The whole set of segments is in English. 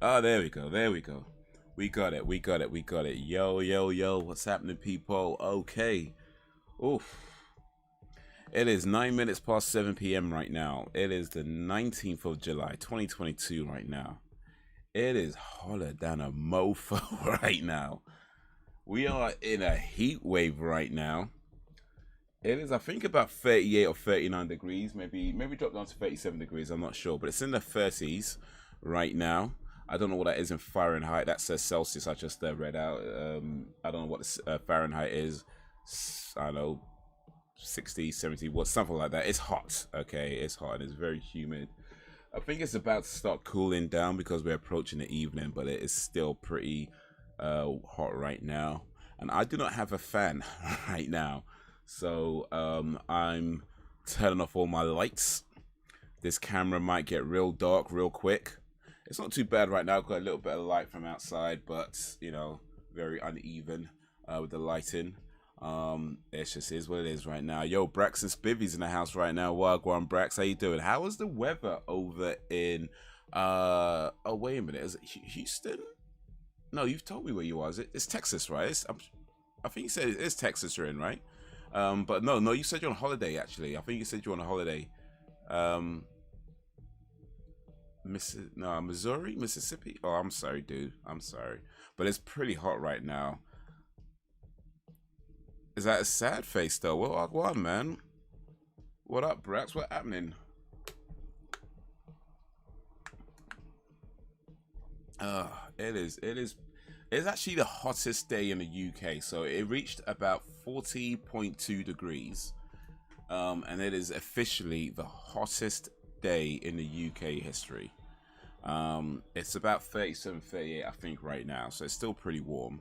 Oh, there we go. There we go. We got it. We got it. We got it. Yo, yo, yo. What's happening, people? Okay. Oof. It is 9 minutes past 7 p.m. right now. It is the 19th of July, 2022 right now. It is hotter than a mofo right now. We are in a heat wave right now. It is, I think, about 38 or 39 degrees. Maybe drop down to 37 degrees. I'm not sure, but it's in the 30s right now. I don't know what that is in Fahrenheit. That says Celsius. I just read out. I don't know what the Fahrenheit is. I don't know, 60, 70, what, something like that. It's hot. Okay, it's hot and it's very humid. I think it's about to start cooling down because we're approaching the evening, but it is still pretty hot right now. And I do not have a fan right now. So I'm turning off all my lights. This camera might get real dark real quick. It's not too bad right now. I've got a little bit of light from outside, but you know, very uneven with the lighting. It just is what it is right now. Yo, Brax and Spivvy's in the house right now. Wagwan Brax, how you doing? How is the weather over in oh wait a minute, is it Houston? No, you've told me where you are. It's Texas, right? I think you said it's Texas you're in, right? But no, you said you're on holiday actually. I think you said you're on a holiday. Missouri, Mississippi. Oh, I'm sorry, dude. I'm sorry, but it's pretty hot right now. Is that a sad face though? What, man? What up, Brax? What happening? It is. It's actually the hottest day in the UK. So it reached about 40.2 degrees. And it is officially the hottest day in the UK history. It's about 37, 38, I think, right now. So it's still pretty warm.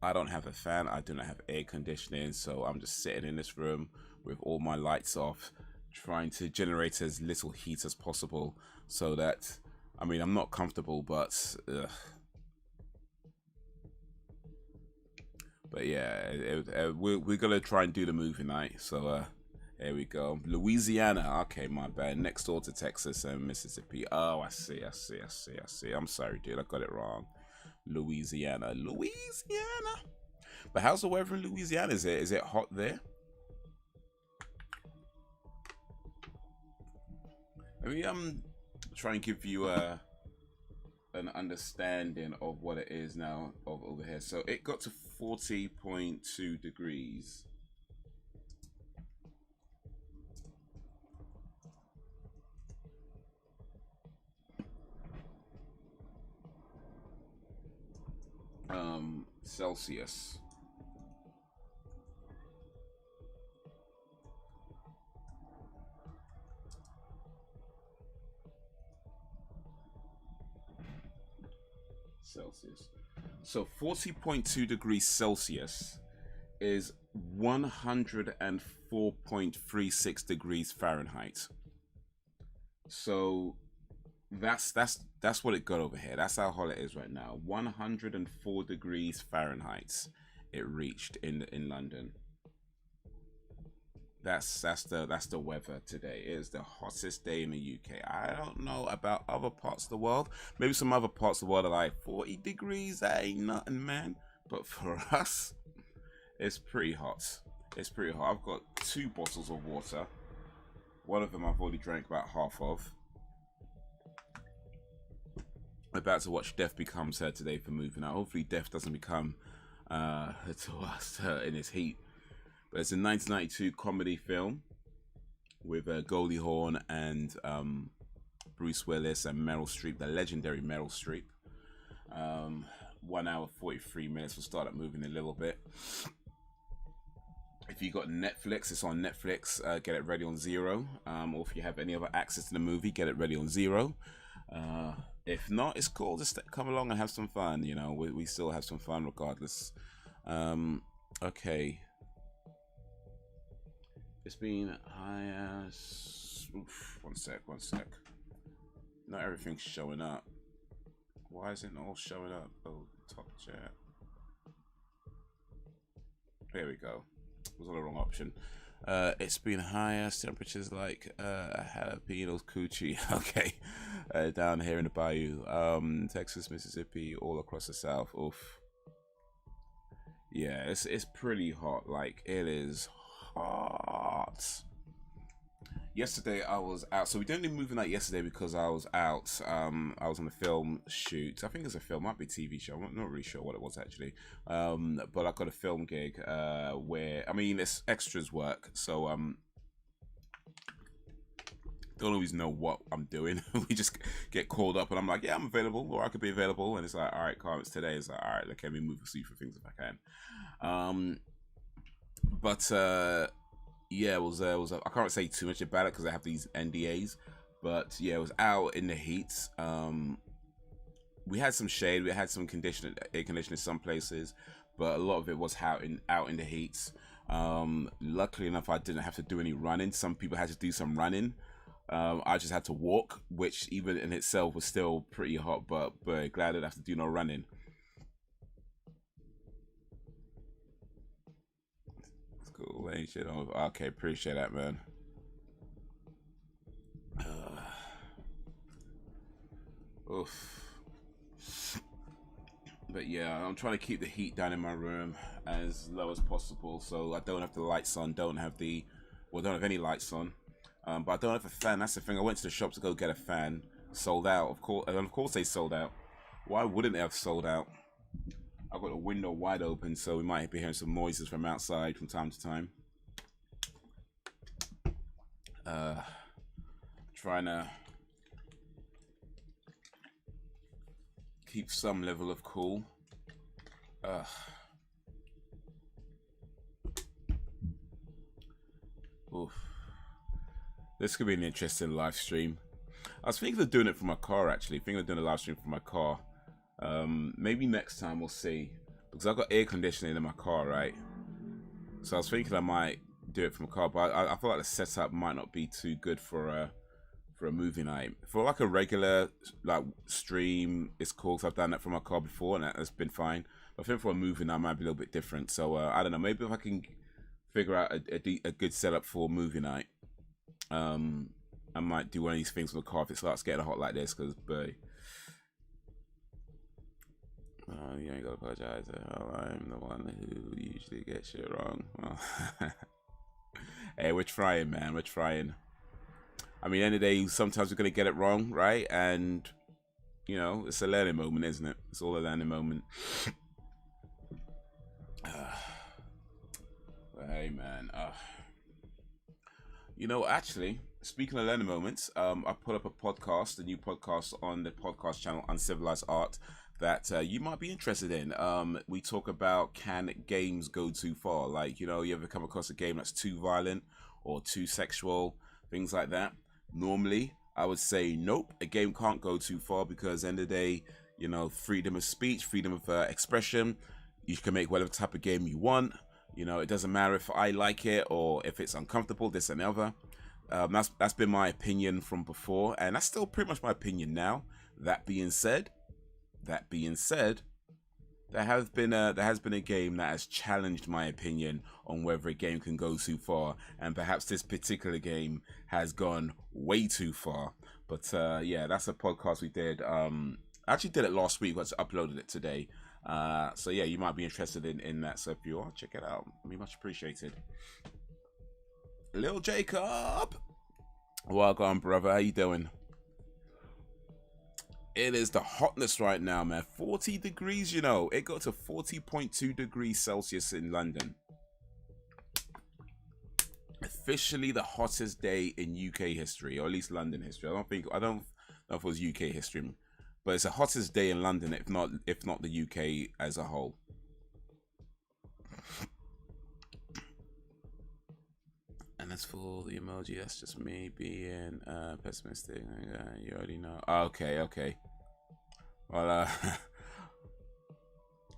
I don't have a fan. I do not have air conditioning. So I'm just sitting in this room with all my lights off, trying to generate as little heat as possible so that, I mean, I'm not comfortable, but yeah, we're gonna try and do the movie night. So here we go. Louisiana. Okay, my bad. Next door to Texas and Mississippi. Oh, I see. I'm sorry, dude. I got it wrong. Louisiana. But how's the weather in Louisiana? Is it hot there? Let me try and give you an understanding of what it is now over here. So it got to 40.2 degrees. Celsius. So 40.2 degrees Celsius is 104.36 degrees Fahrenheit. So that's what it got over here. That's how hot it is right now. 104 degrees Fahrenheit it reached in London. That's the weather today. It is the hottest day in the UK. I don't know about other parts of the world. Maybe some other parts of the world are like 40 degrees. That ain't nothing, man. But for us, it's pretty hot. It's pretty hot. I've got 2 bottles of water. One of them I've already drank about half of. I'm about to watch Death Becomes Her today for moving out. Hopefully Death doesn't become to us in his heat. But it's a 1992 comedy film with Goldie Hawn and Bruce Willis and Meryl Streep, the legendary Meryl Streep. 1 hour 43 minutes. We'll start at moving a little bit. If you got Netflix, it's on Netflix. Get it ready on 0. Or if you have any other access to the movie, get it ready on 0. If not, it's cool. Just come along and have some fun. You know, we still have some fun regardless. Okay. It's been one sec. Not everything's showing up. Why isn't it all showing up? Oh, top chat. There we go. Was on the wrong option. It's been higher temperatures like jalapenos coochie. Okay, down here in the bayou, Texas, Mississippi, all across the South. Oof. Yeah, it's pretty hot. Like, it is hot. Yesterday I was out, so we didn't do movie night yesterday because I was out. I was on a film shoot. I think it's a film, might be a TV show. I'm not really sure what it was actually. But I got a film gig where, I mean, it's extras work, so don't always know what I'm doing. We just get called up and I'm like, yeah, I'm available, or I could be available, and it's like, all right, Carl, it's today. It's like, all right, let me move a few for things if I can. Yeah, it was I can't say too much about it because I have these NDAs, but yeah, it was out in the heat. We had some shade, we had some air conditioning in some places, but a lot of it was out in the heat. Luckily enough, I didn't have to do any running. Some people had to do some running. I just had to walk, which even in itself was still pretty hot, but glad I didn't have to do no running. Cool, ain't shit on. Okay, appreciate that, man. Oof. But yeah, I'm trying to keep the heat down in my room as low as possible, so I don't have the lights on, don't have any lights on. But I don't have a fan. That's the thing. I went to the shop to go get a fan. Sold out, of course, and of course they sold out. Why wouldn't they have sold out? I've got the window wide open, so we might be hearing some noises from outside from time to time. Trying to keep some level of cool. Oof. This could be an interesting live stream. I was thinking of doing it from my car, actually. Thinking of doing a live stream from my car. Maybe next time, we'll see. Because I've got air conditioning in my car, right? So I was thinking I might do it from a car, but I feel like the setup might not be too good for a movie night. For like a regular like stream, it's cool because I've done that from my car before and that's been fine. But I think for a movie night, it might be a little bit different. So I don't know. Maybe if I can figure out a good setup for a movie night, I might do one of these things with the car if it starts getting hot like this. Because, boy, you ain't gotta apologize. I'm the one who usually gets shit wrong. Hey, we're trying, man. We're trying. I mean, end of the day, sometimes we're gonna get it wrong, right? And you know, it's a learning moment, isn't it? It's all a learning moment. But hey, man. You know, actually, speaking of learning moments, I put up a new podcast on the podcast channel Uncivilized Art that you might be interested in. We talk about, can games go too far? Like, you know, you ever come across a game that's too violent or too sexual, things like that. Normally, I would say nope, a game can't go too far because end of the day, you know, freedom of speech, freedom of expression. You can make whatever type of game you want. You know, it doesn't matter if I like it or if it's uncomfortable, this and other. That's been my opinion from before, and that's still pretty much my opinion now. That being said, there has been a game that has challenged my opinion on whether a game can go too far, and perhaps this particular game has gone way too far. But yeah, that's a podcast we did. I actually did it last week, but I uploaded it today. So yeah, you might be interested in that. So if you are, check it out. It'd be much appreciated. Lil Jacob, welcome, brother. How you doing? It is the hotness right now, man. 40 degrees, you know. It got to 40.2 degrees Celsius in London. Officially the hottest day in UK history, or at least London history. I don't know if it was UK history, but it's the hottest day in London, if not the UK as a whole. And as for the emoji, that's just me being pessimistic. You already know. Okay. Well,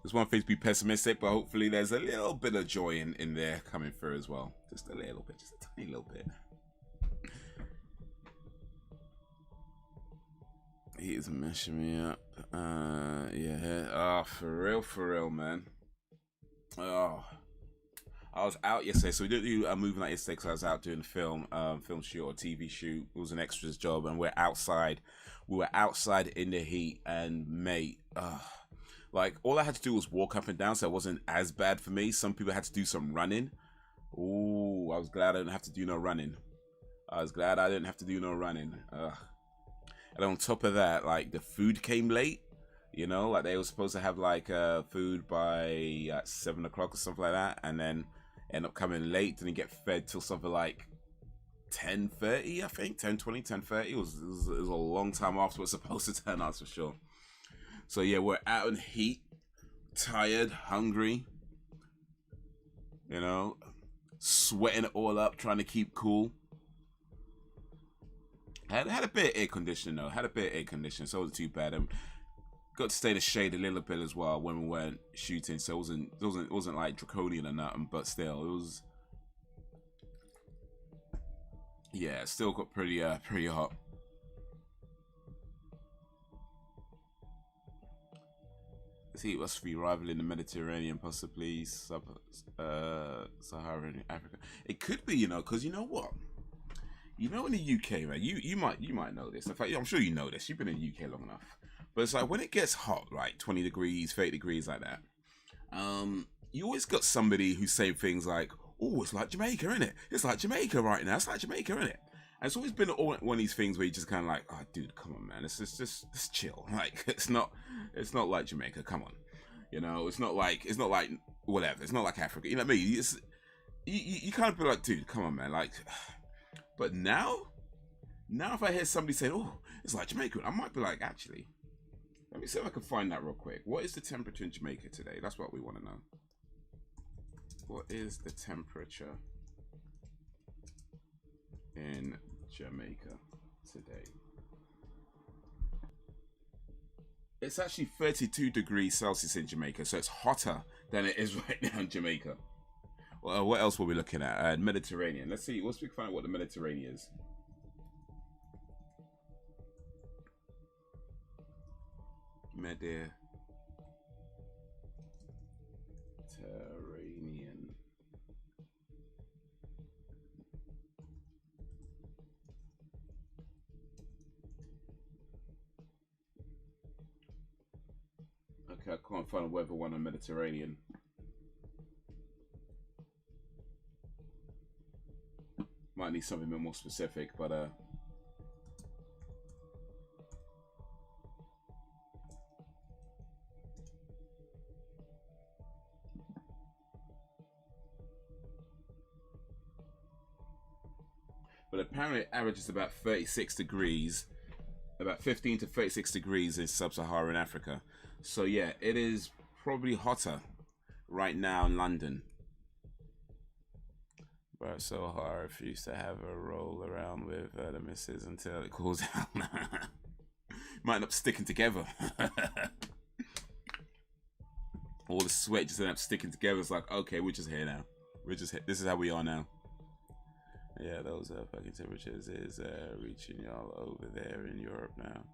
there's one thing to be pessimistic, but hopefully there's a little bit of joy in there coming through as well. Just a little bit, just a tiny little bit. He's messing me up. Yeah. Oh, for real, man. Oh. I was out yesterday, so we didn't do a movie night yesterday because I was out doing a film shoot or TV shoot. It was an extras job, and we're outside. We were outside in the heat, and mate, like all I had to do was walk up and down, so it wasn't as bad for me. Some people had to do some running. Ooh, I was glad I didn't have to do no running. And on top of that, like the food came late. You know, like they were supposed to have like food by 7 o'clock or something like that, and then end up coming late. Didn't get fed till something like 10:30, I think, 10:20, 10:30. It was a long time after it was supposed to turn out, for sure. So yeah, we're out in heat, tired, hungry. You know, sweating it all up, trying to keep cool. Had a bit of air conditioning though. So it wasn't too bad. Got to stay in the shade a little bit as well when we weren't shooting, so it wasn't like draconian or nothing, but still it was. Yeah, it still got pretty hot. Let's see, it must be rivaling the Mediterranean, possibly Saharan Africa. It could be, you know, because you know what? You know, in the UK, man, you might know this. In fact, I'm sure you know this. You've been in the UK long enough. But it's like when it gets hot, like 20 degrees, 30 degrees like that, you always got somebody who's saying things like, oh, it's like Jamaica, innit? It's like Jamaica right now. It's like Jamaica, innit? And it's always been one of these things where you just kind of like, oh, dude, come on, man. It's just chill. Like, it's not like Jamaica. Come on. You know, it's not like whatever. It's not like Africa. You know what I mean? You kind of be like, dude, come on, man. Like, but now if I hear somebody say, oh, it's like Jamaica, I might be like, actually, let me see if I can find that real quick. What is the temperature in Jamaica today? That's what we want to know. What is the temperature in Jamaica today? It's actually 32 degrees Celsius in Jamaica, so it's hotter than it is right now in Jamaica. Well, what else were we looking at? Mediterranean. Let's see. Let's find out what the Mediterranean is. Mediterranean. Okay, I can't find a weather one on Mediterranean. Might need something a bit more specific, but apparently it averages about 36 degrees, about 15 to 36 degrees in sub-Saharan Africa. So yeah, it is probably hotter right now in London. But so hard, I refuse to have a roll around with the missus until it cools down. Might end up sticking together. All the sweat just end up sticking together. It's like, okay, we're just here now. This is how we are now. Yeah, those fucking temperatures is reaching y'all over there in Europe now.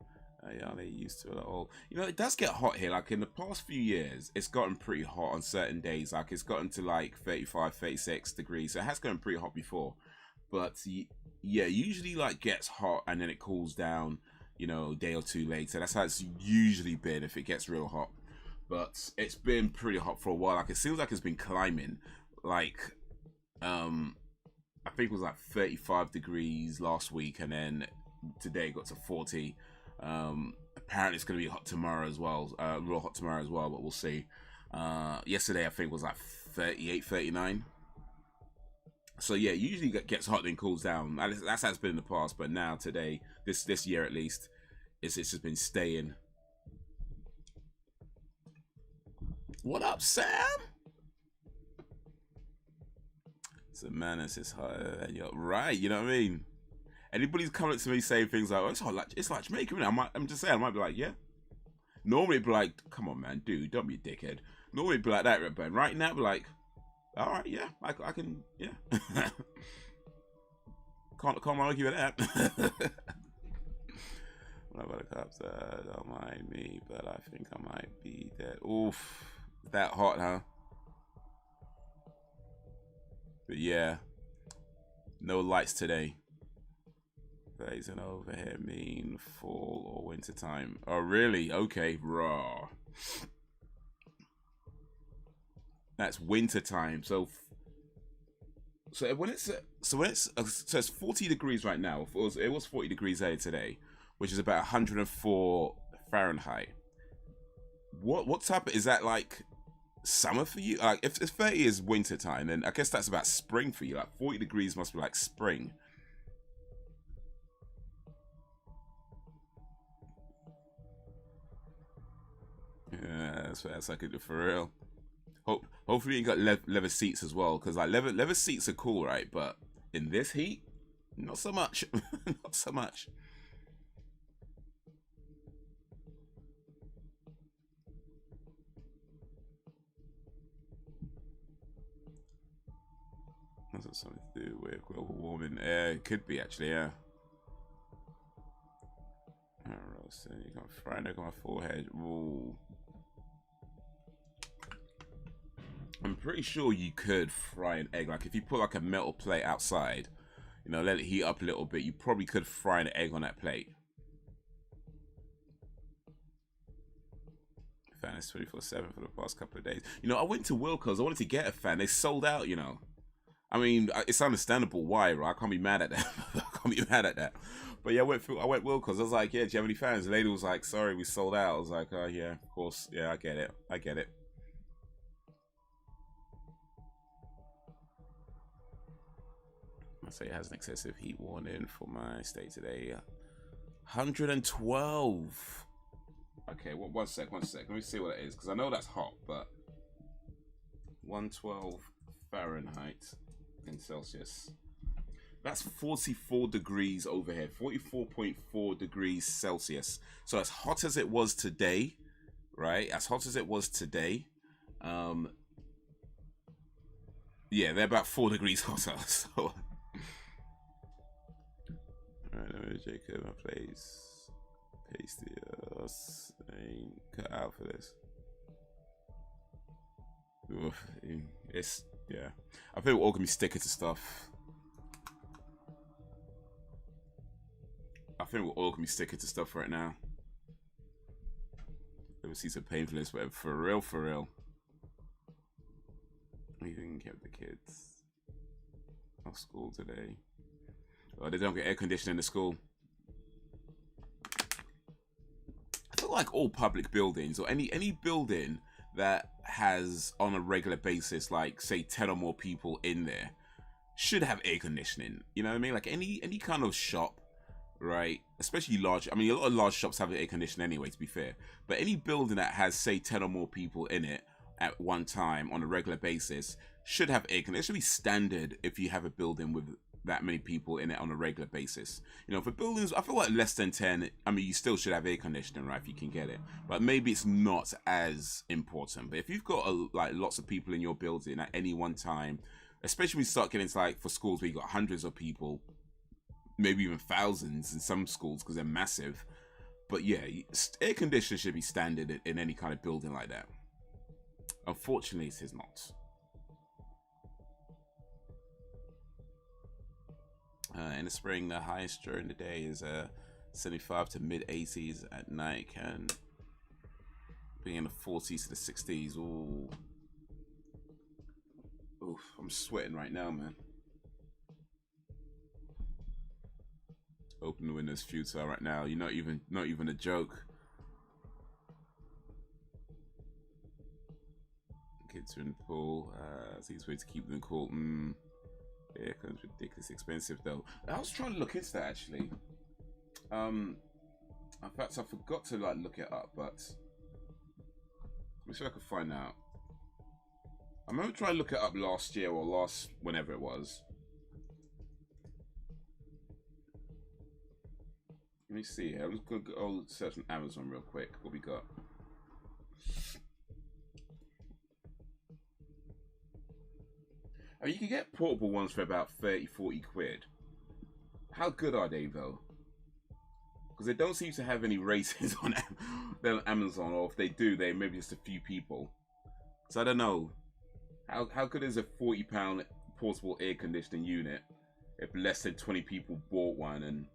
Y'all ain't used to it at all. You know, it does get hot here. Like in the past few years, it's gotten pretty hot on certain days. Like it's gotten to like 35, 36 degrees. So it has gotten pretty hot before. But yeah, usually like gets hot and then it cools down, you know, a day or two later. That's how it's usually been if it gets real hot. But it's been pretty hot for a while. Like it seems like it's been climbing. Like, I think it was like 35 degrees last week, and then today it got to 40. Apparently it's going to be hot tomorrow as well, real hot tomorrow as well, but we'll see. Yesterday I think was like 38, 39. So yeah, usually gets hot then cools down. That's how it's been in the past, but now today, this year at least, it's just been staying. What up, Sam? So man, it's higher than you're right. You know what I mean? Anybody's coming to me saying things like, oh, it's like Jamaica, innit? I'm just saying, I might be like, yeah. Normally it'd be like, come on, man, dude, don't be a dickhead. Normally it'd be like that, but right now, be like, all right, yeah, I can, yeah. can't argue with that. What about the cops? Don't mind me, but I think I might be dead. Oof, that hot, huh? But yeah, no lights today. Days an overhead mean fall or winter time. Oh really? Okay, raw. That's winter time. So when it's 40 degrees right now. It was 40 degrees here today, which is about 104 Fahrenheit. What type of, is that like summer for you? Like if 30 is winter time, then I guess that's about spring for you. Like 40 degrees must be like spring. Yeah, that's like it for real. Hopefully you got leather seats as well, because like leather seats are cool, right? But in this heat, not so much. Not so much. Has it something to do with global warming? It could be actually, yeah. So you got fried egg on my forehead. Ooh. I'm pretty sure you could fry an egg. Like if you put like a metal plate outside, you know, let it heat up a little bit, you probably could fry an egg on that plate. Fan is 24/7 for the past couple of days. You know, I went to Wilco's. I wanted to get a fan. They sold out, you know. I mean, it's understandable why, right? I can't be mad at that. I can't be mad at that. But yeah, I went Wilco's. I was like, yeah, do you have any fans? The lady was like, sorry, we sold out. I was like, oh yeah, of course. Yeah, I get it. I get it. I say it has an excessive heat warning for my state today. 112. Okay, one sec. Let me see what it is, because I know that's hot, but 112 Fahrenheit in Celsius. That's 44 degrees over here. 44.4 degrees Celsius. So as hot as it was today, right? As hot as it was today. Yeah, they're about 4 degrees hotter. So. Alright, let me Jacob my place. Pasty ain't cut out for this. Oof, it's yeah. I think we're all gonna be sticking to stuff. I think we're all gonna be sticking to stuff right now. Never see some painfulness, but for real, for real. Even kept the kids off school today. Oh, they don't get air conditioning in the school. I feel like all public buildings, or any building that has on a regular basis, like say 10 or more people in there, should have air conditioning. You know what I mean? Like any kind of shop, right? Especially large. I mean, a lot of large shops have air conditioning anyway, to be fair. But any building that has say 10 or more people in it at one time on a regular basis should have air conditioning. It should be standard if you have a building with that many people in it on a regular basis. You know, for buildings, I feel like less than 10, I mean, you still should have air conditioning, right, if you can get it. But maybe it's not as important. But if you've got like lots of people in your building at any one time, especially when you start getting to like for schools where you got hundreds of people, maybe even thousands in some schools because they're massive. But yeah, air conditioning should be standard in any kind of building like that. Unfortunately, it is not. In the spring, the highest during the day is 75 to mid 80s. At night can be in the 40s to the 60s. Ooh. Oof, I'm sweating right now, man. Open the windows futile right now. You're not even a joke. Kids are in the pool. It's easy way to keep them cool. Yeah, it's ridiculously expensive though. I was trying to look into that actually. In fact, I forgot to like look it up, but let me see if I can find out. I remember trying to look it up last year or last whenever it was. Let me see here. I'm just gonna go search on Amazon real quick. What we got? I mean, you can get portable ones for about 30-40 quid. How good are they though? Because they don't seem to have any ratings on Amazon, or if they do, they maybe just a few people. So I don't know. How good is a £40 portable air conditioning unit if less than 20 people bought one. And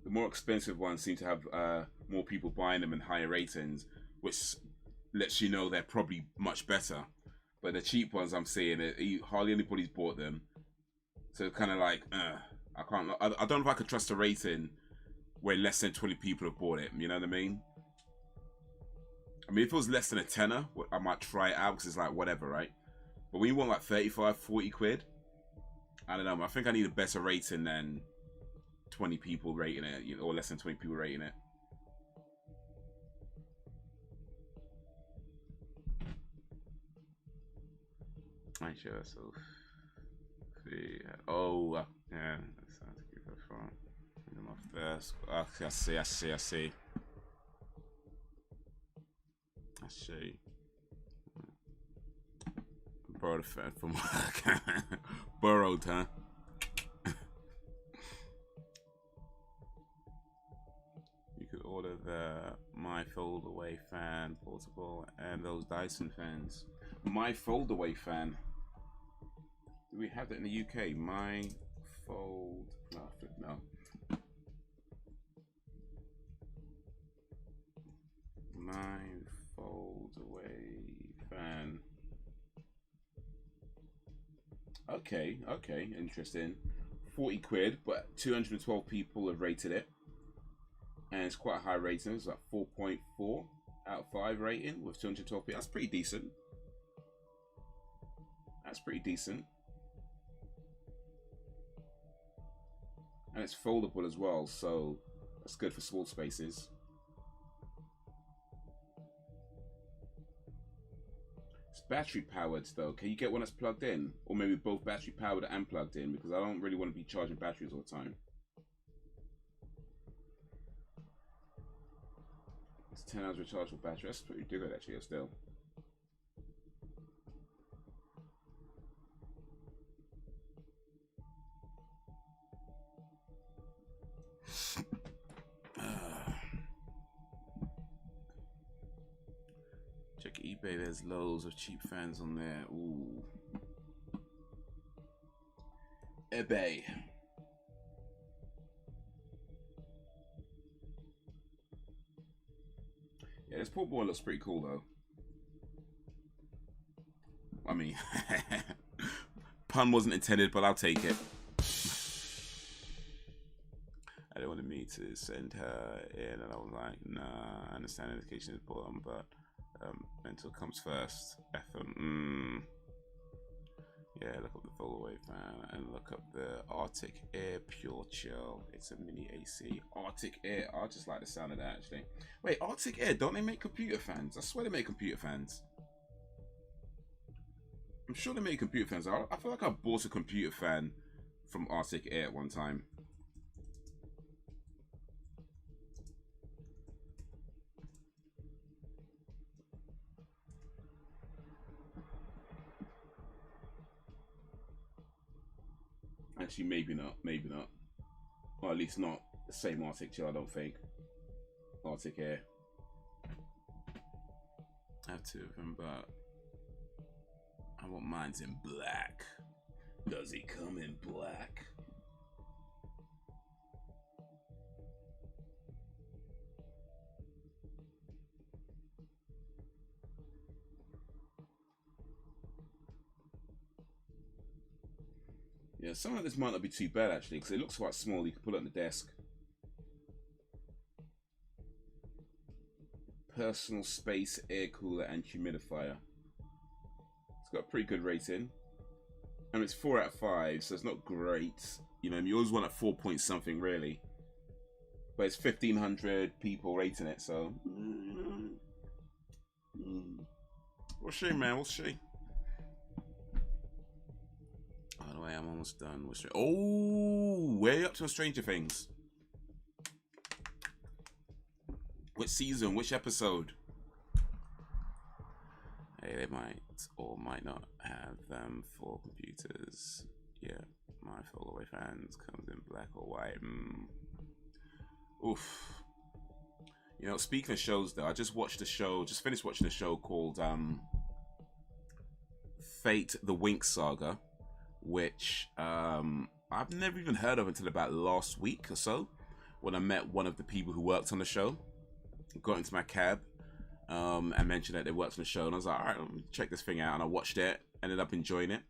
the more expensive ones seem to have more people buying them and higher ratings, which lets you know they're probably much better. But the cheap ones, I'm seeing it, hardly anybody's bought them. So it's kind of like, I don't know if I could trust a rating where less than 20 people have bought it. You know what I mean? I mean, if it was less than a tenner, I might try it out because it's like whatever, right? But when you want like 35, 40 quid, I don't know. I think I need a better rating than 20 people rating it, or less than 20 people rating it. I sure so. Oh, yeah. That's to keep it from them off there. Okay, I see. Borrowed a fan from borrowed, huh? You could order the My Foldaway fan portable and those Dyson fans. My Foldaway fan. Do we have that in the UK? My Fold. No. My Foldaway fan. Okay, interesting. 40 quid, but 212 people have rated it. And it's quite a high rating. It's like 4.4 out of 5 rating with 212 people. That's pretty decent. And it's foldable as well, so that's good for small spaces. It's battery powered though. Can you get one that's plugged in? Or maybe both battery powered and plugged in, because I don't really want to be charging batteries all the time. It's 10 hours rechargeable battery. That's pretty good actually, still. Check eBay, there's loads of cheap fans on there. Ooh. eBay. Yeah, this poor boy looks pretty cool though. I mean, pun wasn't intended, but I'll take it. I don't want me to send her in, and I was like, nah, I understand education is important, but mental comes first. Yeah, look up the Foldaway fan and look up the Arctic Air Pure Chill. It's a mini AC. Arctic Air. I just like the sound of that actually. Wait, Arctic Air, don't they make computer fans? I swear they make computer fans. I'm sure they make computer fans. I feel like I bought a computer fan from Arctic Air at one time. Actually, maybe not. Or at least not the same Arctic Chill, I don't think. Arctic Air. I have two of them, but I want mine's in black. Does he come in black? Yeah, some of this might not be too bad actually, because it looks quite small. You can put it on the desk. Personal space air cooler and humidifier. It's got a pretty good rating. I mean, it's 4 out of 5, so it's not great. You know, you always want a 4 point something really. But it's 1,500 people rating it, so we'll see, man. We'll see. By the way, I'm almost done with Oh, way up to Stranger Things. Which season? Which episode? Hey, they might or might not have them for computers. Yeah, my Foldaway fans comes in black or white. Oof. You know, speaking of shows though, I just watched a show, just finished watching a show called Fate the Winx Saga, which I've never even heard of until about last week or so, when I met one of the people who worked on the show. Got into my cab and mentioned that they worked on the show, and I was like, all right, let me check this thing out, and I watched it, ended up enjoying it.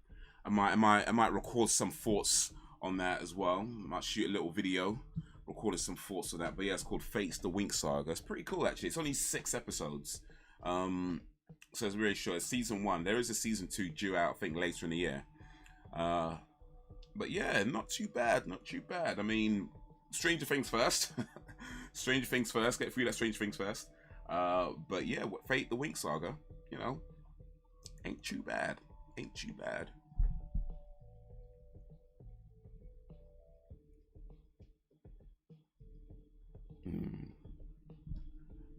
I might record some thoughts on that as well. I might shoot a little video recording some thoughts on that. But yeah, it's called Fates the Winx Saga. It's pretty cool actually. It's only 6 episodes. So it's really short. It's season 1. There is a season 2 due out, I think, later in the year. But yeah, not too bad. Not too bad. I mean, Stranger Things first. Stranger Things first. Get through that Stranger Things first. But yeah, Fate the Winx Saga, you know, ain't too bad. Ain't too bad.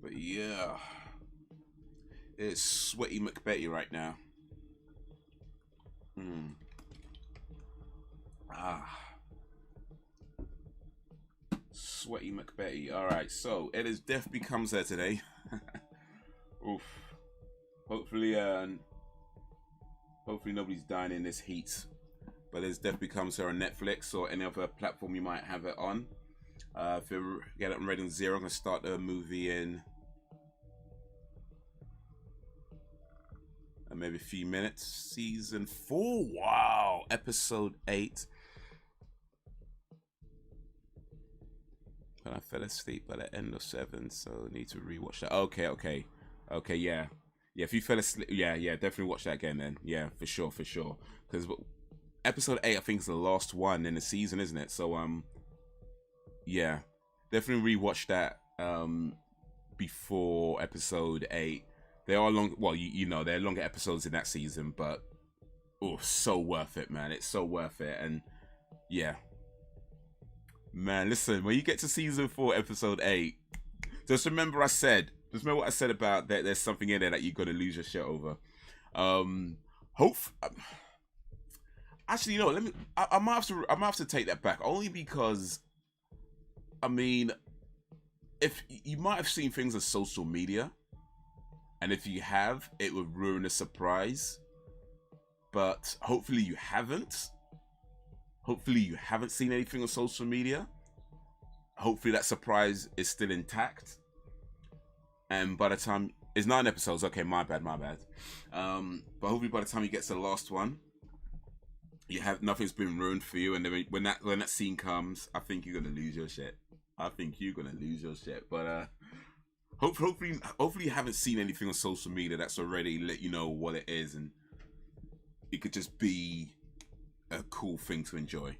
But yeah, it's sweaty McBetty right now. Sweaty McBetty. Alright, so it is Death Becomes Her today. Oof. Hopefully nobody's dying in this heat. But it's Death Becomes Her on Netflix or any other platform you might have it on. If you get it on Rating 0, I'm going to start the movie in maybe a few minutes. Season 4. Wow. Episode 8. But I fell asleep by the end of 7, so need to rewatch that. Okay, yeah. Yeah, if you fell asleep, yeah, definitely watch that again then. Yeah, for sure. Because episode 8, I think, is the last one in the season, isn't it? So, yeah, definitely rewatch that before episode 8. They are long, well, you know, they're longer episodes in that season, but oh, so worth it, man. It's so worth it. And yeah, man, listen, when you get to season 4, episode 8, just remember what I said about that there's something in there that you're gonna lose your shit over. Actually, you know, I might have to take that back, only because, I mean, if you might have seen things on social media, and if you have, it would ruin the surprise. But hopefully you haven't. Hopefully you haven't seen anything on social media. Hopefully that surprise is still intact. And by the time it's 9 episodes, okay, my bad. But hopefully by the time you get to the last one, you have nothing's been ruined for you. And then when that scene comes, I think you're gonna lose your shit. But hopefully you haven't seen anything on social media that's already let you know what it is, and it could just be a cool thing to enjoy.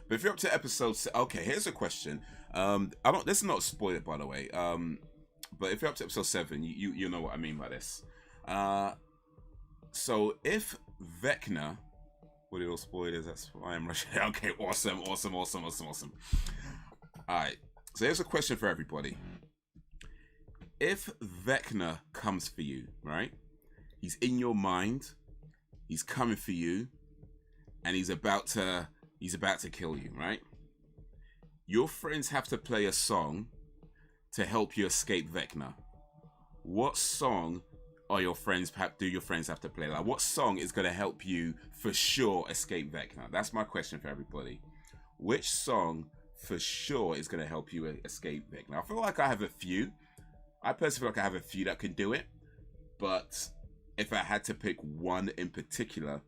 But if you're up to episode, okay, here's a question. This is not a spoiler, by the way. But if you're up to episode 7, you know what I mean by this. So if Vecna, what are all spoilers? That's why I'm rushing. Okay, awesome. Alright, so here's a question for everybody. If Vecna comes for you, right? He's in your mind, he's coming for you, and he's about to kill you, right? Your friends have to play a song to help you escape Vecna. What song do your friends have to play? Like, what song is going to help you for sure escape Vecna? That's my question for everybody. Which song for sure is going to help you escape Vecna? I feel like I have a few. I personally feel like I have a few that can do it. But if I had to pick one in particular,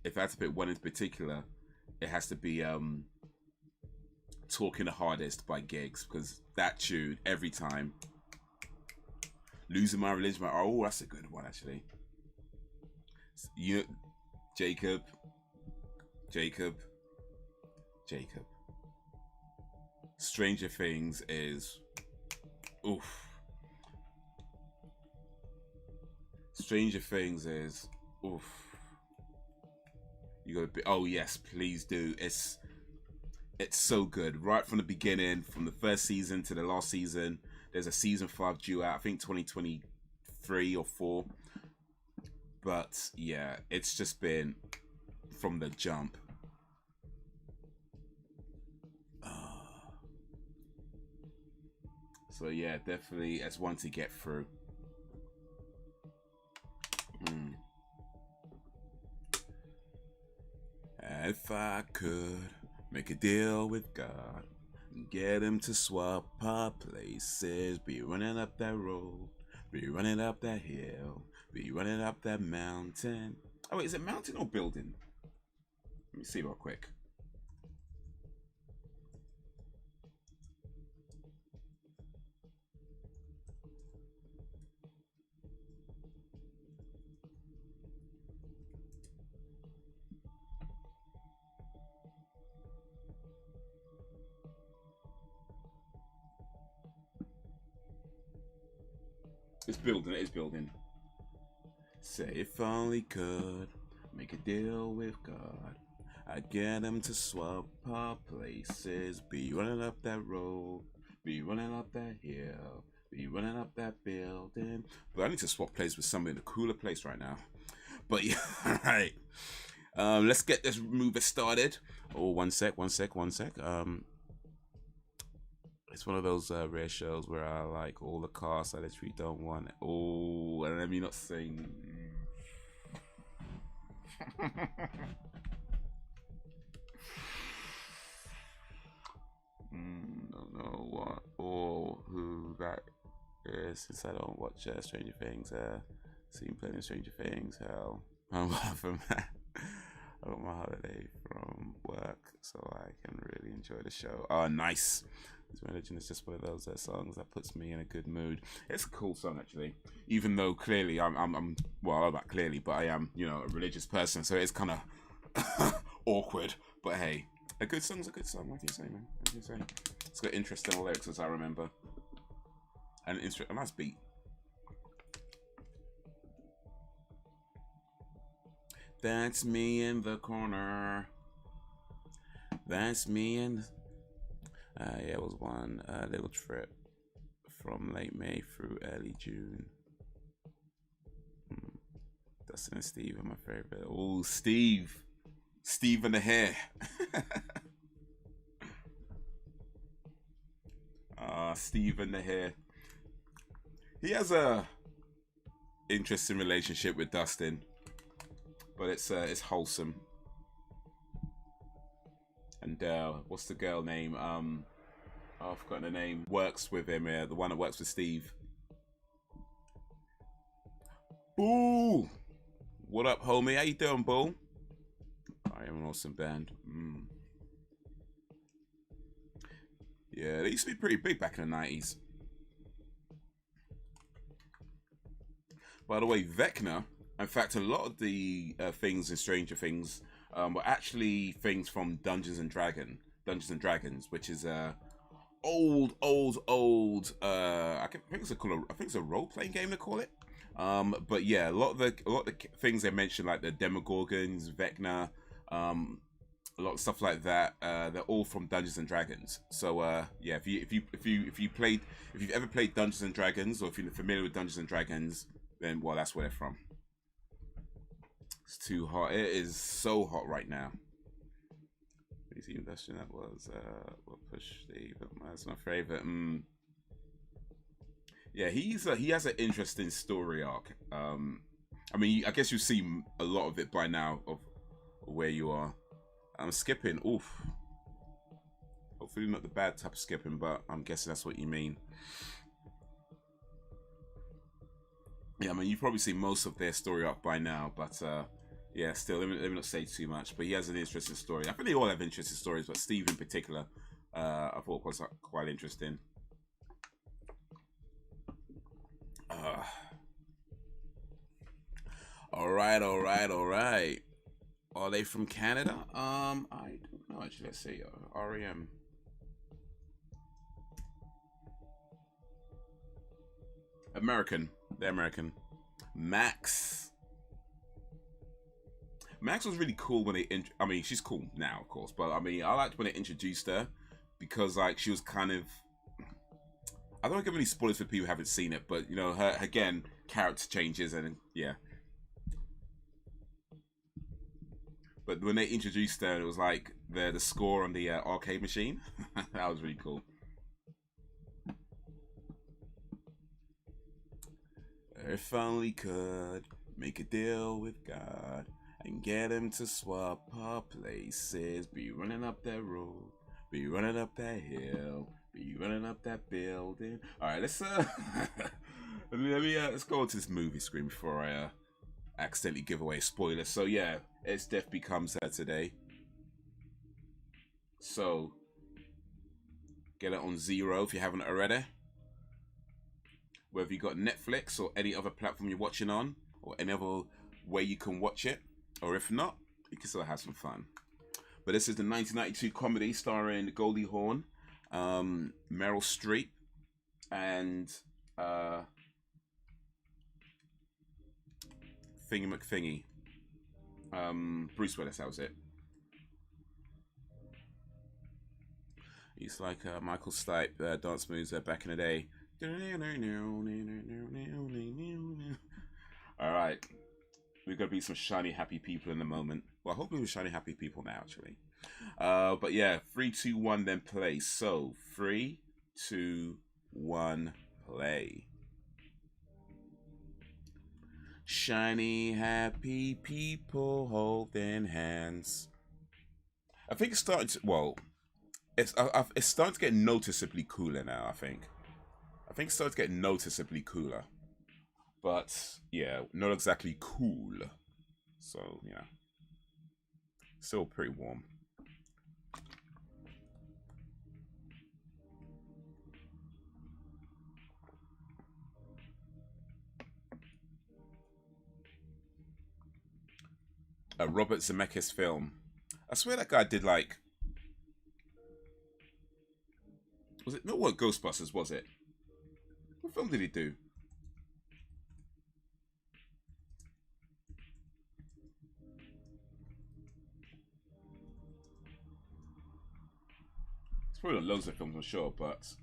it has to be Talking the Hardest by Giggs, because that tune, every time. Losing My Religion, oh, that's a good one, actually. Jacob. Stranger Things is, oof. Stranger Things is, oof. You gotta be, oh yes, please do. It's so good. Right from the beginning, from the first season to the last season. There's a season 5 due out, I think 2023 or 4. But yeah, it's just been from the jump So yeah, definitely that's one to get through. If I could make a deal with God, get him to swap our places, be running up that road, be running up that hill, be running up that mountain. Oh wait, is it mountain or building? Let me see real quick. It's building, it is building. Say if only could make a deal with God, I'd get him to swap our places, be running up that road, be running up that hill, be running up that building. But I need to swap places with somebody in a cooler place right now. But yeah, alright. Let's get this movie started. Oh, one sec. It's one of those rare shows where I like all the cast. I literally don't want it. Oh, and let me not sing. Don't know what or who that is, since I don't watch Stranger Things. Seen plenty of Stranger Things. Hell, I'm from that. I got my holiday from work, so I can really enjoy the show. Oh, nice. This Religion is just one of those songs that puts me in a good mood. It's a cool song, actually. Even though clearly well, not clearly, but I am, you know, a religious person, so it's kind of awkward. But hey, a good song's a good song. What can you say, man? What can you say? It's got interesting lyrics, as I remember, and a nice beat. That's me in the corner. That's me in. Yeah, it was one little trip from late May through early June. Dustin and Steve are my favorite. Oh, Steve and the hair. Steve and the hair. He has a interesting relationship with Dustin, but it's wholesome. And what's the girl name? I've forgotten the name. Works with him. The one that works with Steve. Boo! What up, homie? How you doing, Boo? I am an awesome band. Yeah, they used to be pretty big back in the 90s. By the way, Vecna. In fact, a lot of the things in Stranger Things were actually things from Dungeons and Dragons, which is old. I think it's a role-playing game they call it. But yeah, a lot of the things they mentioned, like the Demogorgons, Vecna, a lot of stuff like that. They're all from Dungeons and Dragons. So yeah, if you've ever played Dungeons and Dragons, or if you're familiar with Dungeons and Dragons, then well, that's where they're from. It's too hot. It is so hot right now. PC Industrial, that was what Push Steve. That's my favorite. Yeah, he has an interesting story arc. I mean, I guess you've seen a lot of it by now of where you are. I'm skipping. Oof. Hopefully not the bad type of skipping, but I'm guessing that's what you mean. Yeah, I mean, you've probably seen most of their story arc by now, but yeah, still, let me not say too much. But he has an interesting story. I think they all have interesting stories, but Steve in particular, I thought was quite interesting. All right. Are they from Canada? I don't know. Actually, let's see. REM. American. They're American. Max was really cool when they. I mean, she's cool now, of course, but I mean, I liked when they introduced her because, like, she was kind of. I don't want to give any spoilers for people who haven't seen it, but you know, her again, character changes and yeah. But when they introduced her, it was like the score on the arcade machine. That was really cool. If only could make a deal with God and get him to swap our places. Be running up that road, be running up that hill, be running up that building. All right, let's let's go to this movie screen before I accidentally give away spoilers. So yeah, it's Death Becomes Her today. So get it on 0 if you haven't already. Whether you got Netflix or any other platform you're watching on, or any other way you can watch it, or if not, you can still have some fun. But this is the 1992 comedy starring Goldie Hawn, Meryl Streep, and Thingy McThingy. Bruce Willis, that was it. It's like Michael Stipe dance moves back in the day. Alright. We're going to be some shiny, happy people in a moment. Well, hopefully we're shiny, happy people now, actually. But yeah, 3, 2, 1, then play. So, 3, 2, 1, play. Shiny, happy people holding hands. I think it's starting to, well, it's starting to get noticeably cooler now, I think. It's starting to get noticeably cooler. But, yeah, not exactly cool. So, yeah. Still pretty warm. A Robert Zemeckis film. I swear that guy did like... Was it... No, what Ghostbusters, was it? What film did he do? It's probably not loads of films, I'm sure, but...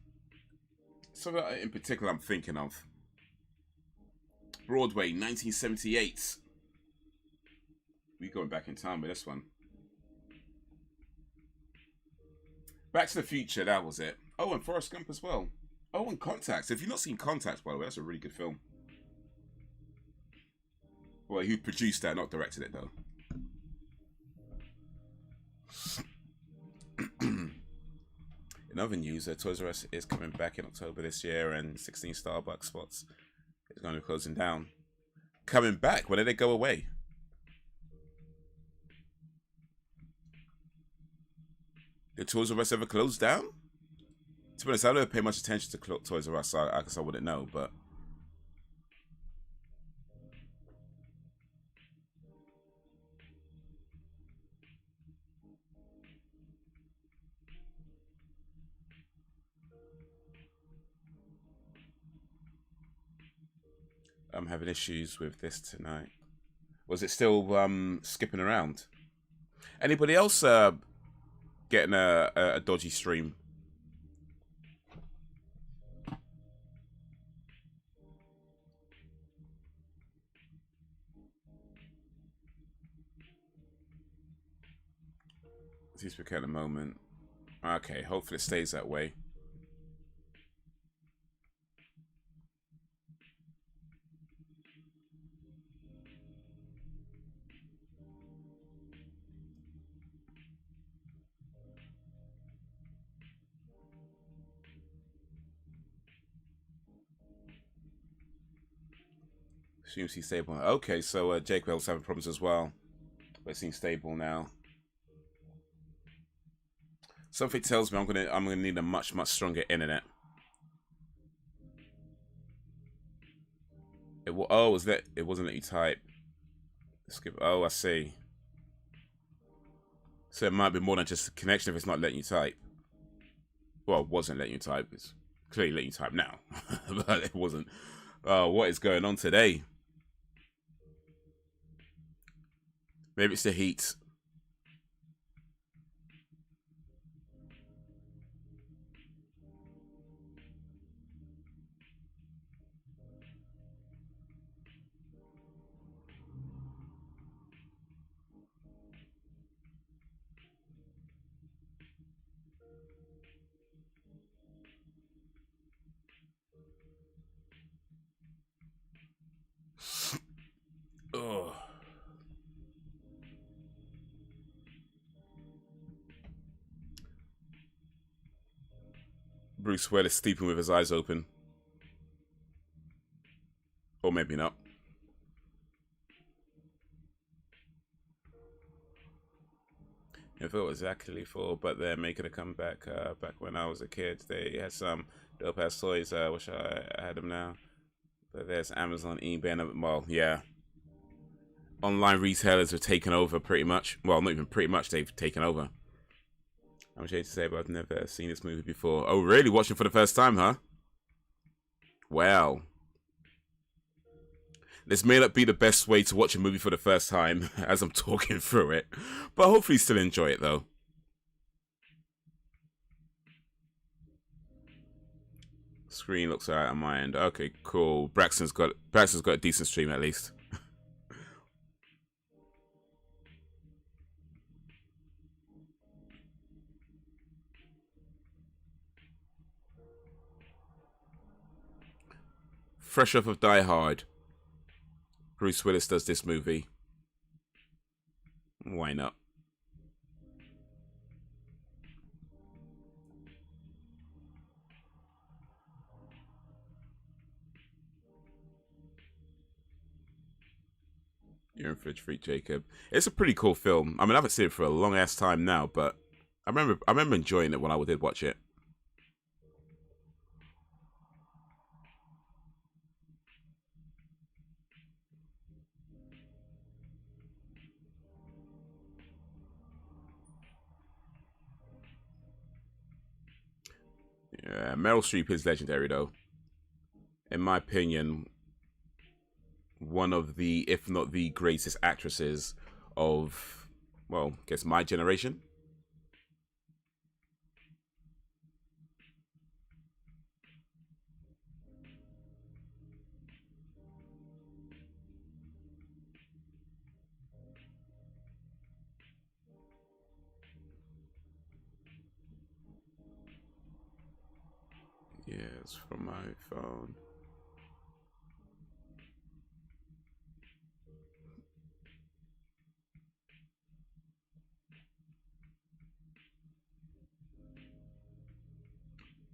something in particular I'm thinking of. Broadway, 1978. We going back in time with this one. Back to the Future, that was it. Oh, and Forrest Gump as well. Oh, and Contacts. If you've not seen Contacts, by the way, that's a really good film. Well, he produced that, not directed it, though. In other news, Toys R Us is coming back in October this year, and 16 Starbucks spots is going to be closing down. Coming back? When did they go away? Did Toys R Us ever close down? To be honest, I don't pay much attention to Toys R Us, so I guess I wouldn't know, but... I'm having issues with this tonight. Was it still skipping around? Anybody else getting a dodgy stream? Seems to be at the moment. Okay, hopefully it stays that way. Seems he's stable. Okay, so Jake Bell's having problems as well, but it seems stable now. Something tells me I'm gonna need a much stronger internet. It was that it wasn't letting you type. Skip. Oh, I see. So it might be more than just a connection if it's not letting you type. Well, it wasn't letting you type. It's clearly letting you type now, but it wasn't. What is going on today? Maybe it's the heat. Bruce Willis sleeping with his eyes open. Or maybe not. If it was actually full, but they're making a comeback. Back when I was a kid, they had some dope ass toys. I wish I had them now. But there's Amazon, eBay, and well, yeah. Online retailers are taking over pretty much. Well, not even pretty much. They've taken over. I'm ashamed to say, but I've never seen this movie before. Oh, really? Watching for the first time, huh? Wow. This may not be the best way to watch a movie for the first time as I'm talking through it, but hopefully still enjoy it though. Screen looks alright on my end. Okay, cool. Braxton's got a decent stream at least. Fresh off of Die Hard, Bruce Willis does this movie. Why not? You're in for a treat, Jacob. It's a pretty cool film. I mean, I haven't seen it for a long ass time now, but I remember enjoying it when I did watch it. Yeah, Meryl Streep is legendary, though. In my opinion, one of the, if not the greatest actresses of, well, I guess my generation. Yeah, it's from my phone.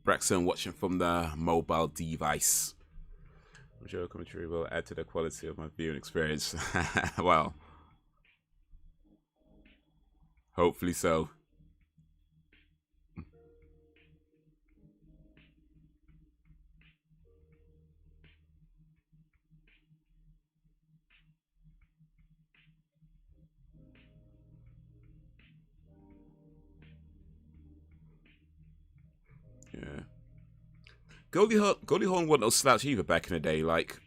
Braxton watching from the mobile device. I'm sure commentary will add to the quality of my viewing experience. Well, hopefully so. Yeah. Goldie Hawn wasn't no slouch either back in the day. Like,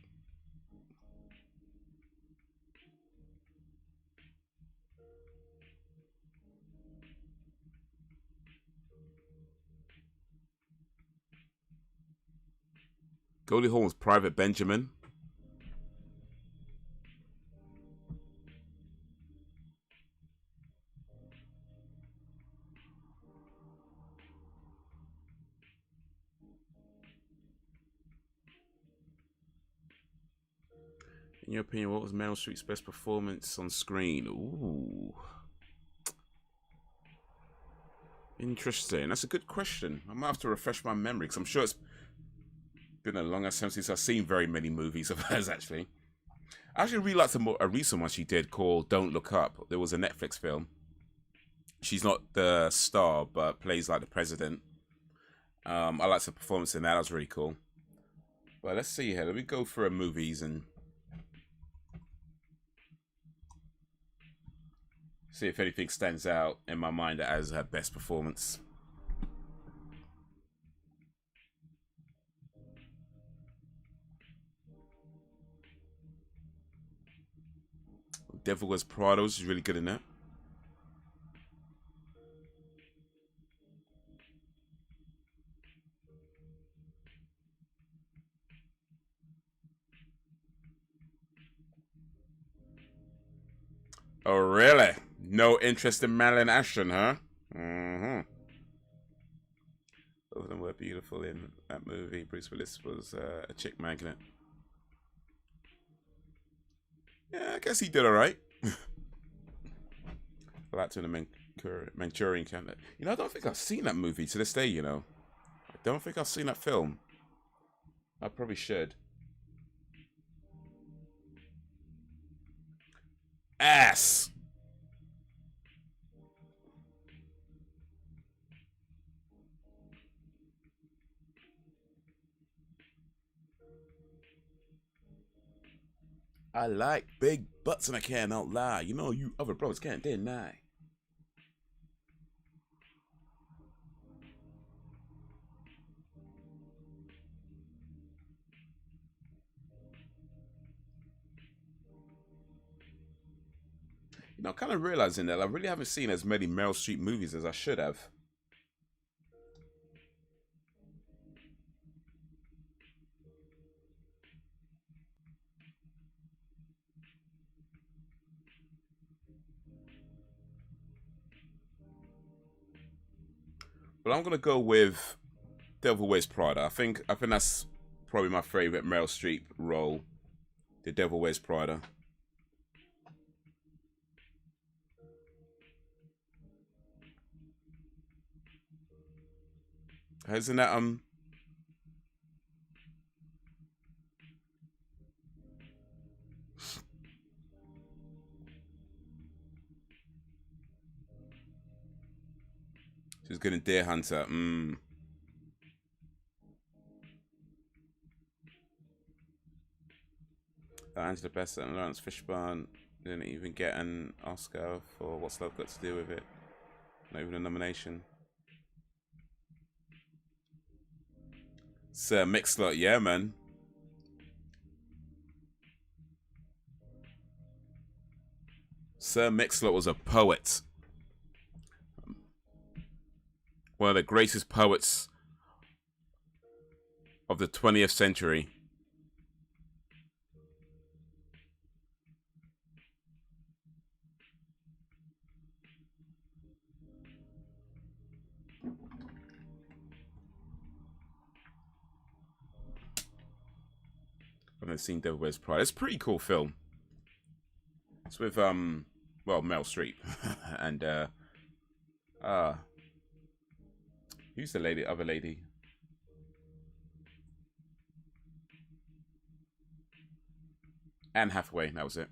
Goldie Hawn was Private Benjamin. In your opinion, what was Meryl Streep's best performance on screen? Ooh. Interesting. That's a good question. I might have to refresh my memory because I'm sure it's been a long time since I've seen very many movies of hers, actually. I actually really liked a recent one she did called Don't Look Up. There was a Netflix film. She's not the star, but plays like the president. I liked her performance in that. That was really cool. Well, let's see here. Let me go through her movies and see if anything stands out in my mind as her best performance. Devil Wears Prada is really good in that. Oh, really? No interest in Marilyn Ashton, huh? Mm-hmm. Both of them were beautiful in that movie. Bruce Willis was a chick magnet. Yeah, I guess he did all right. Back to the Manchurian Candidate. You know, I don't think I've seen that movie to this day, you know. I don't think I've seen that film. I probably should. Ass! I like big butts and I cannot lie. You know you other brothers can't deny. You know, kind of realizing that I really haven't seen as many Meryl Streep movies as I should have. But I'm gonna go with Devil Wears Prada. I think that's probably my favorite Meryl Streep role. The Devil Wears Prada. Isn't that she's good in Deer Hunter. Angela Bassett and Lawrence Fishburne didn't even get an Oscar for What's Love Got to Do with It. Not even a nomination. Sir Mix-a-Lot, yeah, man. Sir Mix-a-Lot was a poet. One of the greatest poets of the 20th century. I've never seen Devil Wears Prada. It's a pretty cool film. It's with well, Meryl Streep and who's the lady? Other lady? Anne Hathaway. That was it.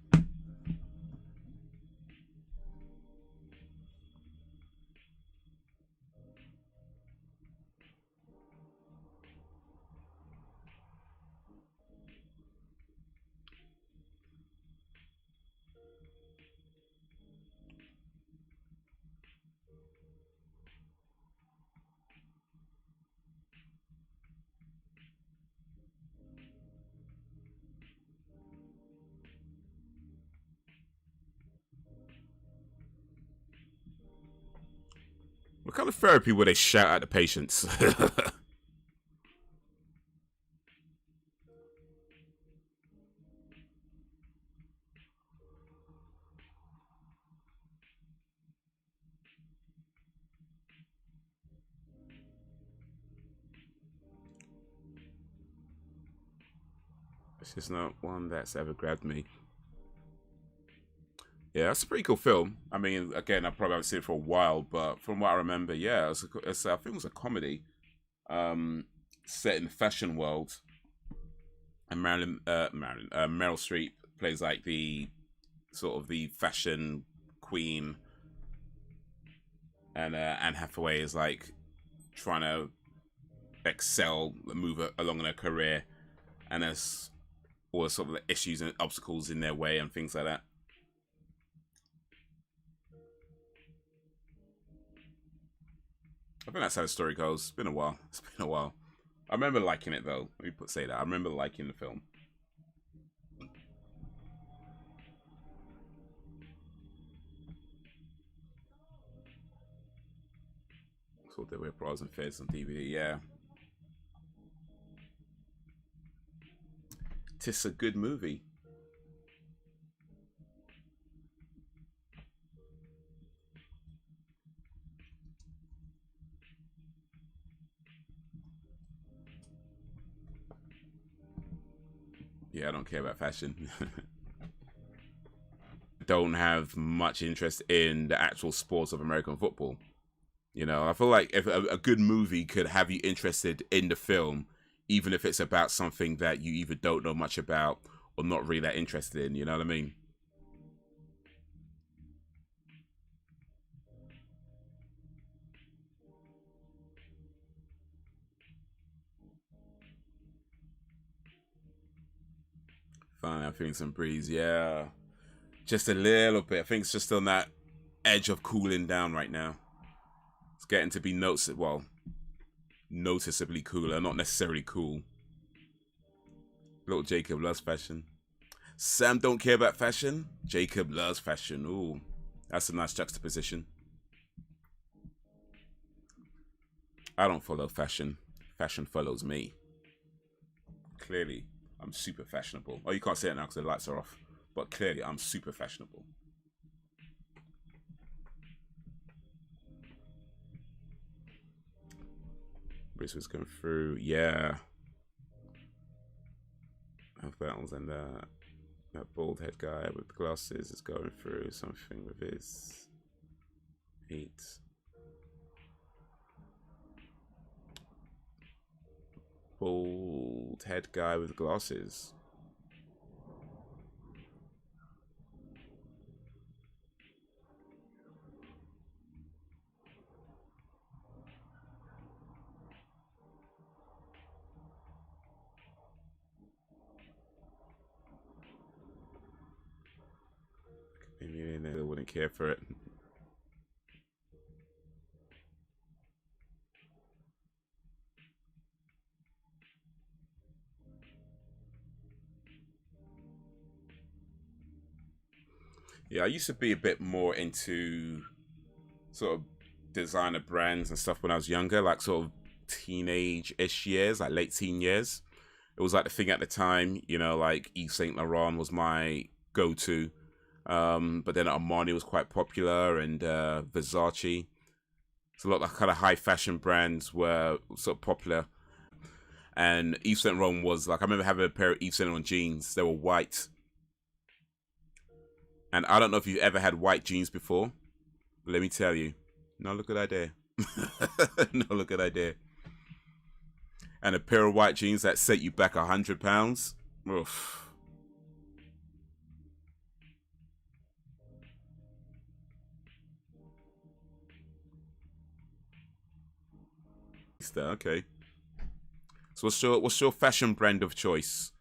What kind of therapy would they shout at the patients? It's just not one that's ever grabbed me. Yeah, that's a pretty cool film. I mean, again, I probably haven't seen it for a while, but from what I remember, yeah, I think it was a comedy set in the fashion world. And Meryl Streep plays like the sort of the fashion queen, and Anne Hathaway is like trying to excel, move along in her career, and there's all the sort of issues and obstacles in their way and things like that. I think that's how the story goes. It's been a while. It's been a while. I remember liking it though. Let me say that. I remember liking the film. So they were Bras and Feds on DVD. Yeah. Tis a good movie. Yeah, I don't care about fashion. Don't have much interest in the actual sports of American football. You know, I feel like if a good movie could have you interested in the film, even if it's about something that you either don't know much about or not really that interested in. You know what I mean? Fine, I'm feeling some breeze. Yeah, just a little bit. I think it's just on that edge of cooling down right now. It's getting to be noticeably cooler, not necessarily cool. Little Jacob loves fashion. Sam don't care about fashion. Jacob loves fashion. Ooh, that's a nice juxtaposition. I don't follow fashion. Fashion follows me. Clearly, I'm super fashionable. Oh, you can't say it now because the lights are off. But clearly, I'm super fashionable. Bruce was going through, yeah. Battles and that bald head guy with glasses is going through something with his heat. Bald head guy with glasses. Maybe they wouldn't care for it. Yeah, I used to be a bit more into sort of designer brands and stuff when I was younger, like sort of teenage-ish years, like late teen years. It was like the thing at the time, you know, like Yves Saint Laurent was my go-to. But then Armani was quite popular, and Versace. So a lot of kind of high fashion brands were sort of popular. And Yves Saint Laurent was like, I remember having a pair of Yves Saint Laurent jeans. They were white. And I don't know if you've ever had white jeans before, but let me tell you, not a good idea. Not a good idea. And a pair of white jeans that set you back £100. Oof. Okay. So what's your fashion brand of choice?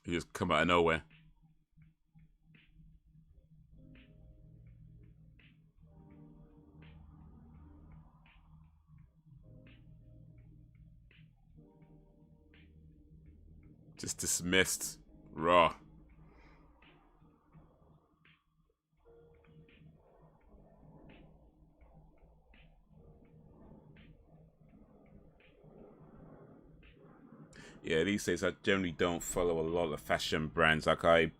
You just come out of nowhere. Just dismissed. Raw. Yeah, these days I generally don't follow a lot of fashion brands. Like I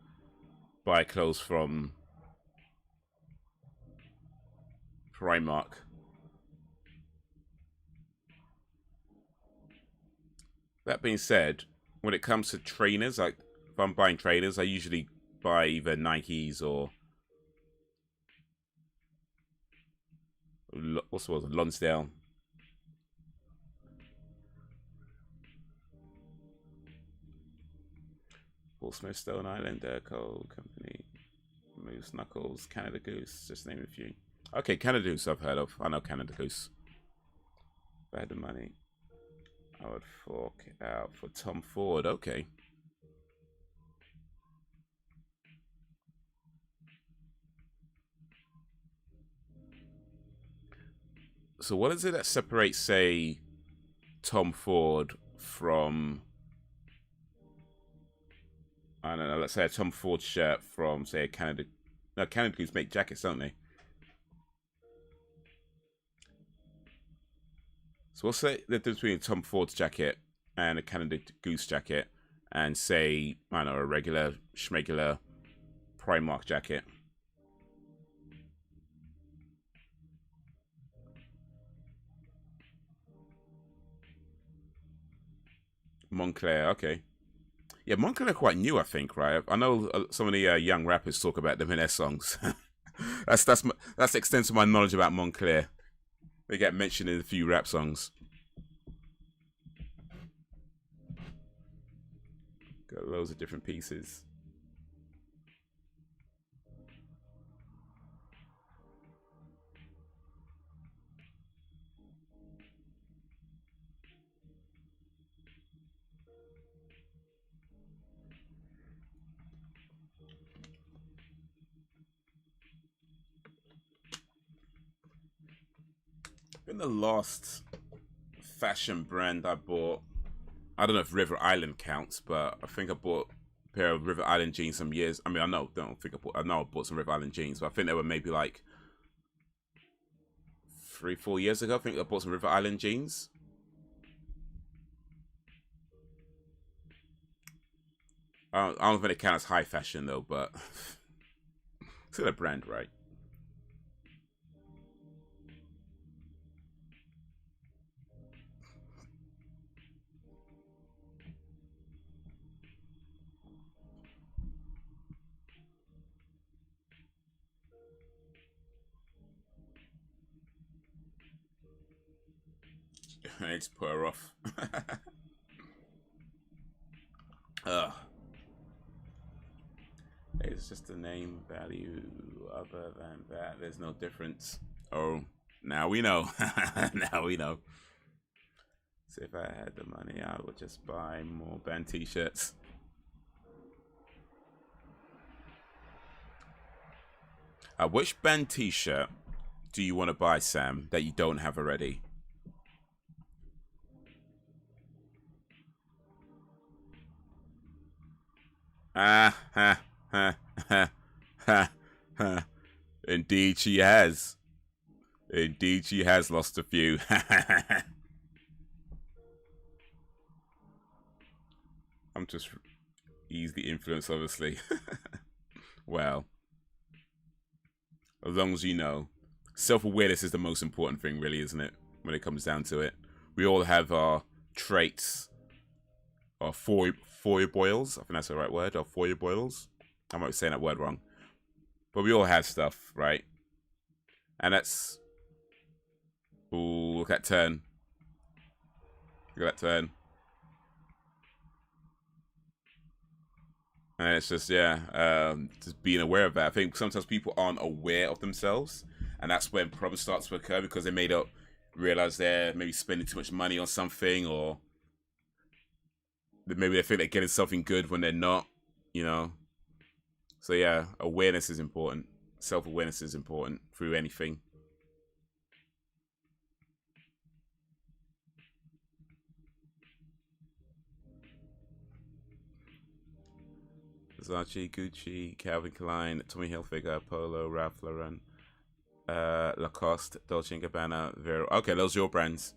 buy clothes from Primark. That being said, when it comes to trainers, like if I'm buying trainers, I usually buy either Nikes or what's the word, Lonsdale. Portsmouth, Stone Island, Coal Company, Moose Knuckles, Canada Goose, just name a few. Okay, Canada Goose I've heard of. I know Canada Goose. If I had the money, I would fork out for Tom Ford. Okay. So what is it that separates, say, Tom Ford from, I don't know, let's say a Tom Ford shirt from, say, a Canada. No, Canada Goose make jackets, don't they? So what's the difference between a Tom Ford's jacket and a Canada Goose jacket and, say, I don't know, a regular, schmegular Primark jacket? Montclair, okay. Yeah, Montclair are quite new, I think, right? I know some of the young rappers talk about them in their songs. that's the extent of my knowledge about Montclair. They get mentioned in a few rap songs. Got loads of different pieces. In the last fashion brand I bought, I don't know if River Island counts, but I think I bought a pair of River Island jeans some years. I mean, I know I bought some River Island jeans, but I think they were maybe like 3-4 years ago. I think I bought some River Island jeans. I don't think it counts as high fashion though, but it's still a brand, right? I need to put her off. It's just a name value. Other than that, there's no difference. Oh, now we know. Now we know. So if I had the money, I would just buy more band t-shirts. Which band t-shirt do you want to buy, Sam, that you don't have already? Indeed she has. Indeed she has lost a few. I'm just easily influenced, obviously. Well, as long as you know, self-awareness is the most important thing, really, isn't it? When it comes down to it. We all have our traits, our foibles. I think that's the right word, our foibles. I might be saying that word wrong. But we all have stuff, right? And that's... Ooh, look at that turn. Look at that turn. And it's just, yeah, just being aware of that. I think sometimes people aren't aware of themselves. And that's when problems start to occur because they may not realize they're maybe spending too much money on something, or maybe they think they're getting something good when they're not, you know. So yeah, awareness is important. Self-awareness is important through anything. Versace, Gucci, Calvin Klein, Tommy Hilfiger, Polo, Ralph Lauren, Lacoste, Dolce & Gabbana, Vero. Okay, those are your brands.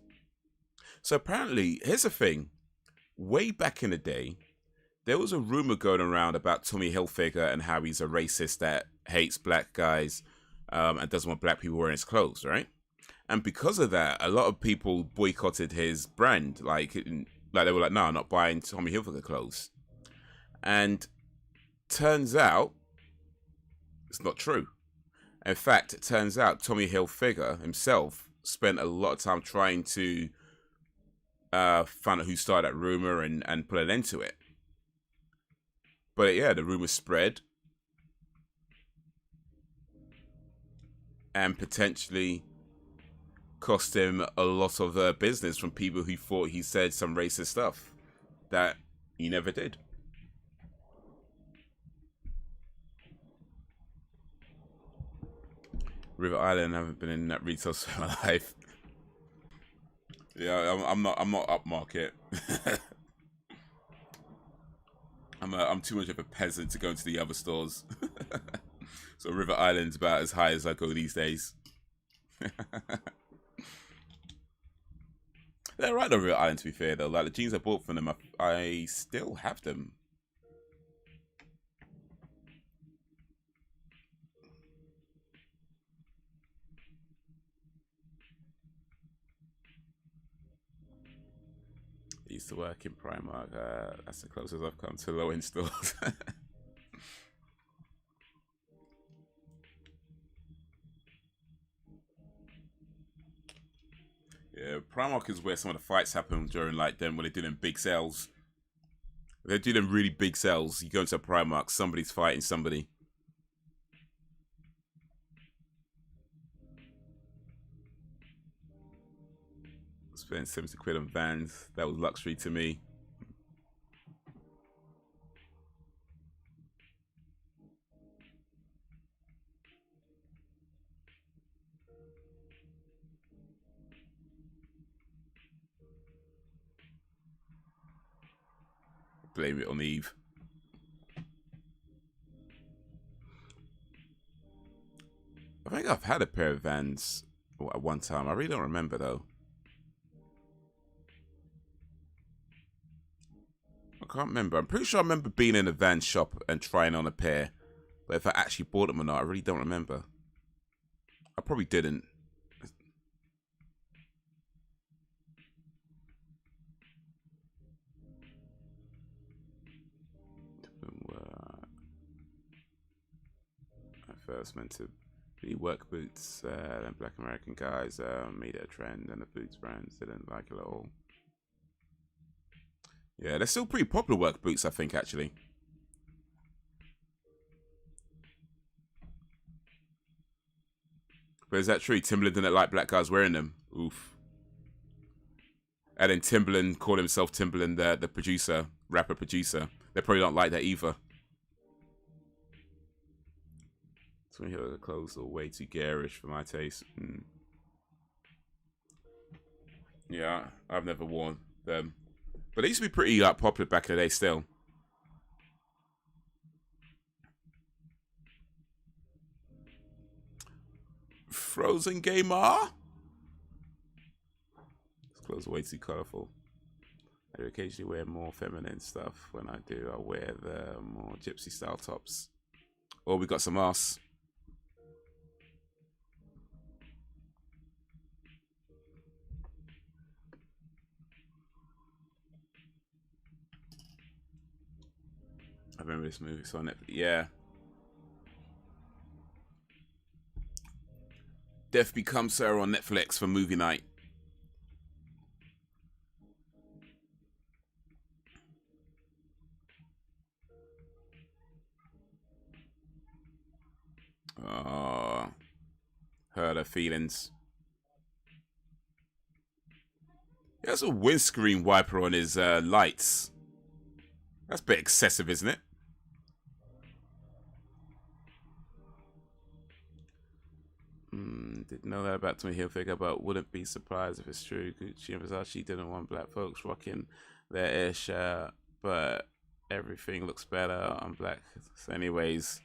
So apparently, here's the thing. Way back in the day, there was a rumor going around about Tommy Hilfiger and how he's a racist that hates black guys and doesn't want black people wearing his clothes, right? And because of that, a lot of people boycotted his brand. Like they were like, no, I'm not buying Tommy Hilfiger clothes. And turns out, it's not true. In fact, it turns out Tommy Hilfiger himself spent a lot of time trying to find out who started that rumor and put an end to it. But yeah, the rumor spread and potentially cost him a lot of business from people who thought he said some racist stuff that he never did. River Island, I haven't been in that retail store in my life. Yeah, I'm not upmarket. I'm too much of a peasant to go into the other stores. So River Island's about as high as I go these days. They're right on River Island, to be fair though. Like the jeans I bought from them, I still have them. I used to work in Primark. That's the closest I've come to low-end stores. Yeah, Primark is where some of the fights happen during like them when they do them big sales. If they do them really big sales, you go into a Primark, somebody's fighting somebody. Spent 70 quid on Vans. That was luxury to me. Blame it on Eve. I think I've had a pair of Vans at one time. I really don't remember though. I can't remember. I'm pretty sure I remember being in a Vans shop and trying on a pair. But if I actually bought them or not, I really don't remember. I probably didn't. I first meant to be work boots, then Black American guys made it a trend, and the boots brands didn't like it at all. Yeah, they're still pretty popular work boots, I think, actually. But is that true? Timberland didn't like black guys wearing them. Oof. And then Timberland called himself Timberland, the producer, rapper producer. They probably don't like that either. So when the clothes are way too garish for my taste. Yeah, I've never worn them. But they used to be pretty popular back in the day still. Frozen Gamer? This clothes are way too colourful. I occasionally wear more feminine stuff. When I do, I wear the more gypsy style tops. Oh, we got some ass. I remember this movie, it's on Netflix. Yeah. Death Becomes Her on Netflix for movie night. Oh, hurt her feelings. He has a windscreen wiper on his lights. That's a bit excessive, isn't it? Didn't know that about Tommy Hilfiger, but wouldn't be surprised if it's true. Gucci and Versace didn't want black folks rocking their air shirt, but everything looks better on black. So anyways.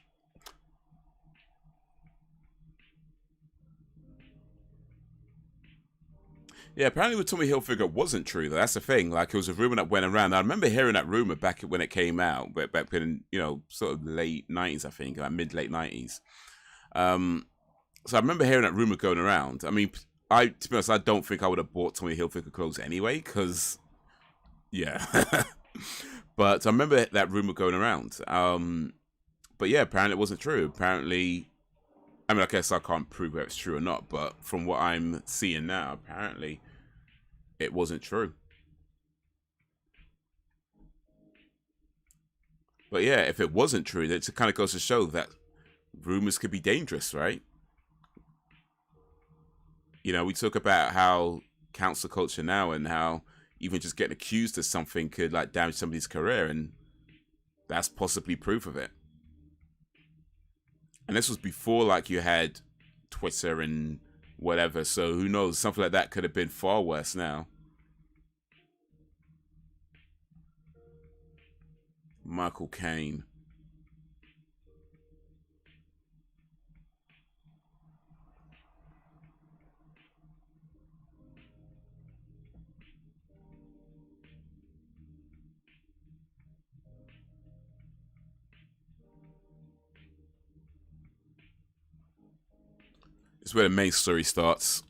Yeah, apparently with Tommy Hilfiger wasn't true. That's the thing. Like, it was a rumor that went around. I remember hearing that rumor back when it came out, but back in, you know, sort of late 90s, I think, like mid-late 90s. So I remember hearing that rumor going around. I mean, to be honest, I don't think I would have bought Tommy Hilfiger clothes anyway, because, yeah. But I remember that rumor going around. But yeah, apparently it wasn't true. Apparently, I mean, I guess I can't prove whether it's true or not, but from what I'm seeing now, apparently it wasn't true. But yeah, if it wasn't true, then it kind of goes to show that rumors could be dangerous, right? You know, we talk about how cancel culture now and how even just getting accused of something could like damage somebody's career, and that's possibly proof of it. And this was before like you had Twitter and whatever, so who knows, something like that could have been far worse now. Michael Caine. It's where the main story starts.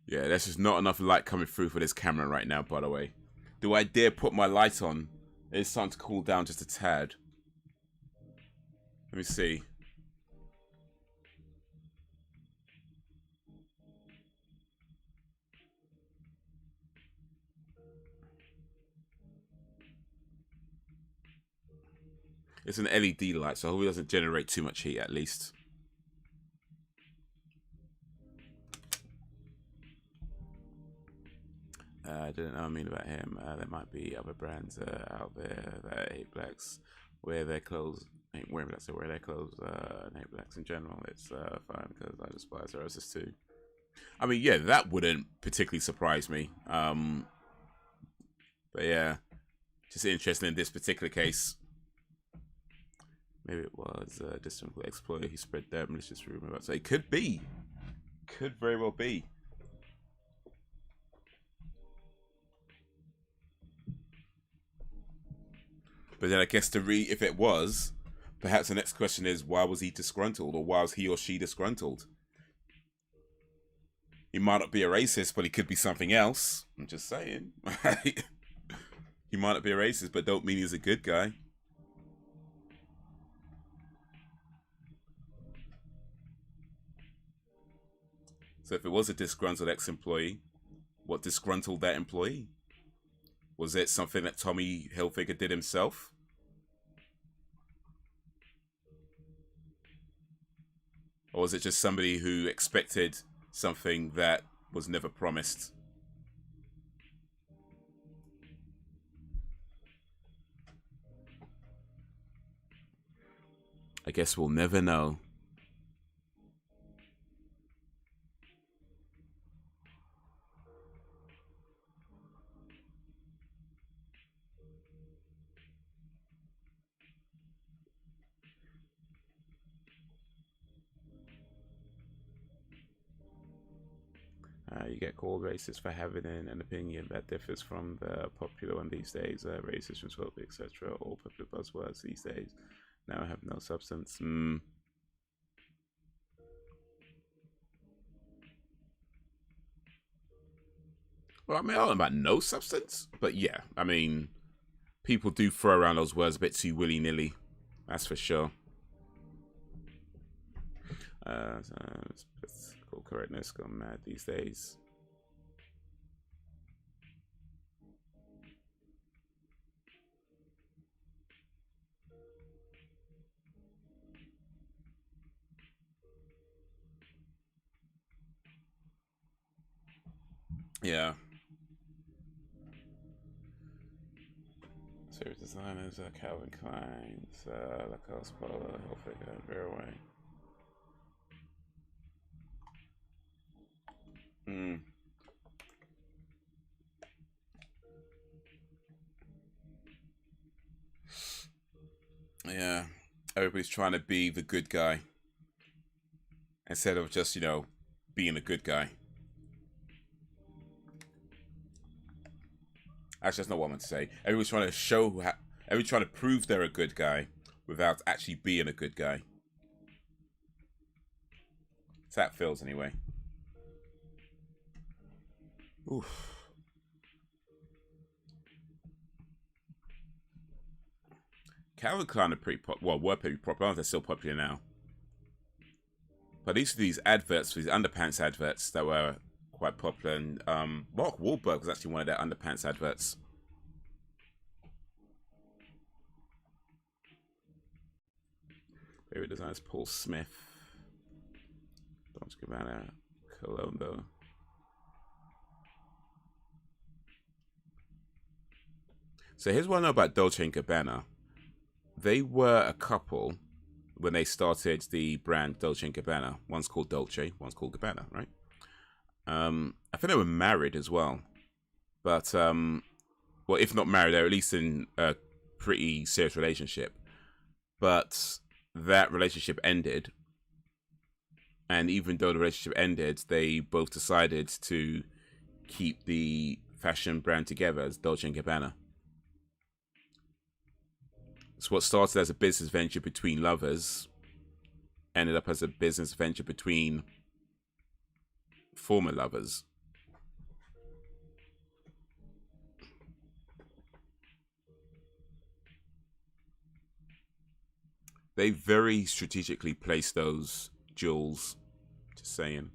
Yeah, there's just not enough light coming through for this camera right now, by the way. Do I dare put my light on? It's starting to cool down just a tad. Let me see. It's an LED light, so I hope it doesn't generate too much heat at least. I didn't know about him. There might be other brands out there that hate blacks, wear their clothes, ain't wearing blacks, they wear their clothes, and hate blacks in general. It's fine because I despise the racists too. I mean, yeah, that wouldn't particularly surprise me. But yeah, just interesting in this particular case. Maybe it was a distant exploiter who spread their malicious rumor about. So it could be, could very well be. But then I guess if it was, perhaps the next question is, why was he disgruntled, or why was he or she disgruntled? He might not be a racist, but he could be something else. I'm just saying. He might not be a racist, but don't mean he's a good guy. So if it was a disgruntled ex-employee, what disgruntled that employee? Was it something that Tommy Hilfiger did himself? Or was it just somebody who expected something that was never promised? I guess we'll never know. You get called racist for having an opinion that differs from the popular one these days. Racist, transphobic, etc. All popular buzzwords these days now have no substance. Well, I mean, I don't know about no substance, but yeah, I mean, people do throw around those words a bit too willy-nilly. That's for sure. Political correctness gone mad these days. Yeah. Series designers, Calvin Klein's, Lacoste, Polo, Hilfiger, and Verway. Yeah. Everybody's trying to be the good guy instead of just, you know, being a good guy. Actually, that's not what I meant to say. Everyone's trying to everyone's trying to prove they're a good guy without actually being a good guy. So that feels anyway. Oof. Calvin Klein are pretty were pretty popular. They're still popular now. But these adverts, these underpants adverts that were quite popular, and Mark Wahlberg was actually one of their underpants adverts. Favorite designers: Paul Smith, Dolce & Gabbana, Colombo. So here's what I know about Dolce & Gabbana. They were a couple when they started the brand Dolce & Gabbana. One's called Dolce, one's called Gabbana, right? I think they were married as well. But, well, if not married, they're at least in a pretty serious relationship. But that relationship ended. And even though the relationship ended, they both decided to keep the fashion brand together as Dolce & Gabbana. So what started as a business venture between lovers ended up as a business venture between former lovers. They very strategically placed those jewels. Just saying.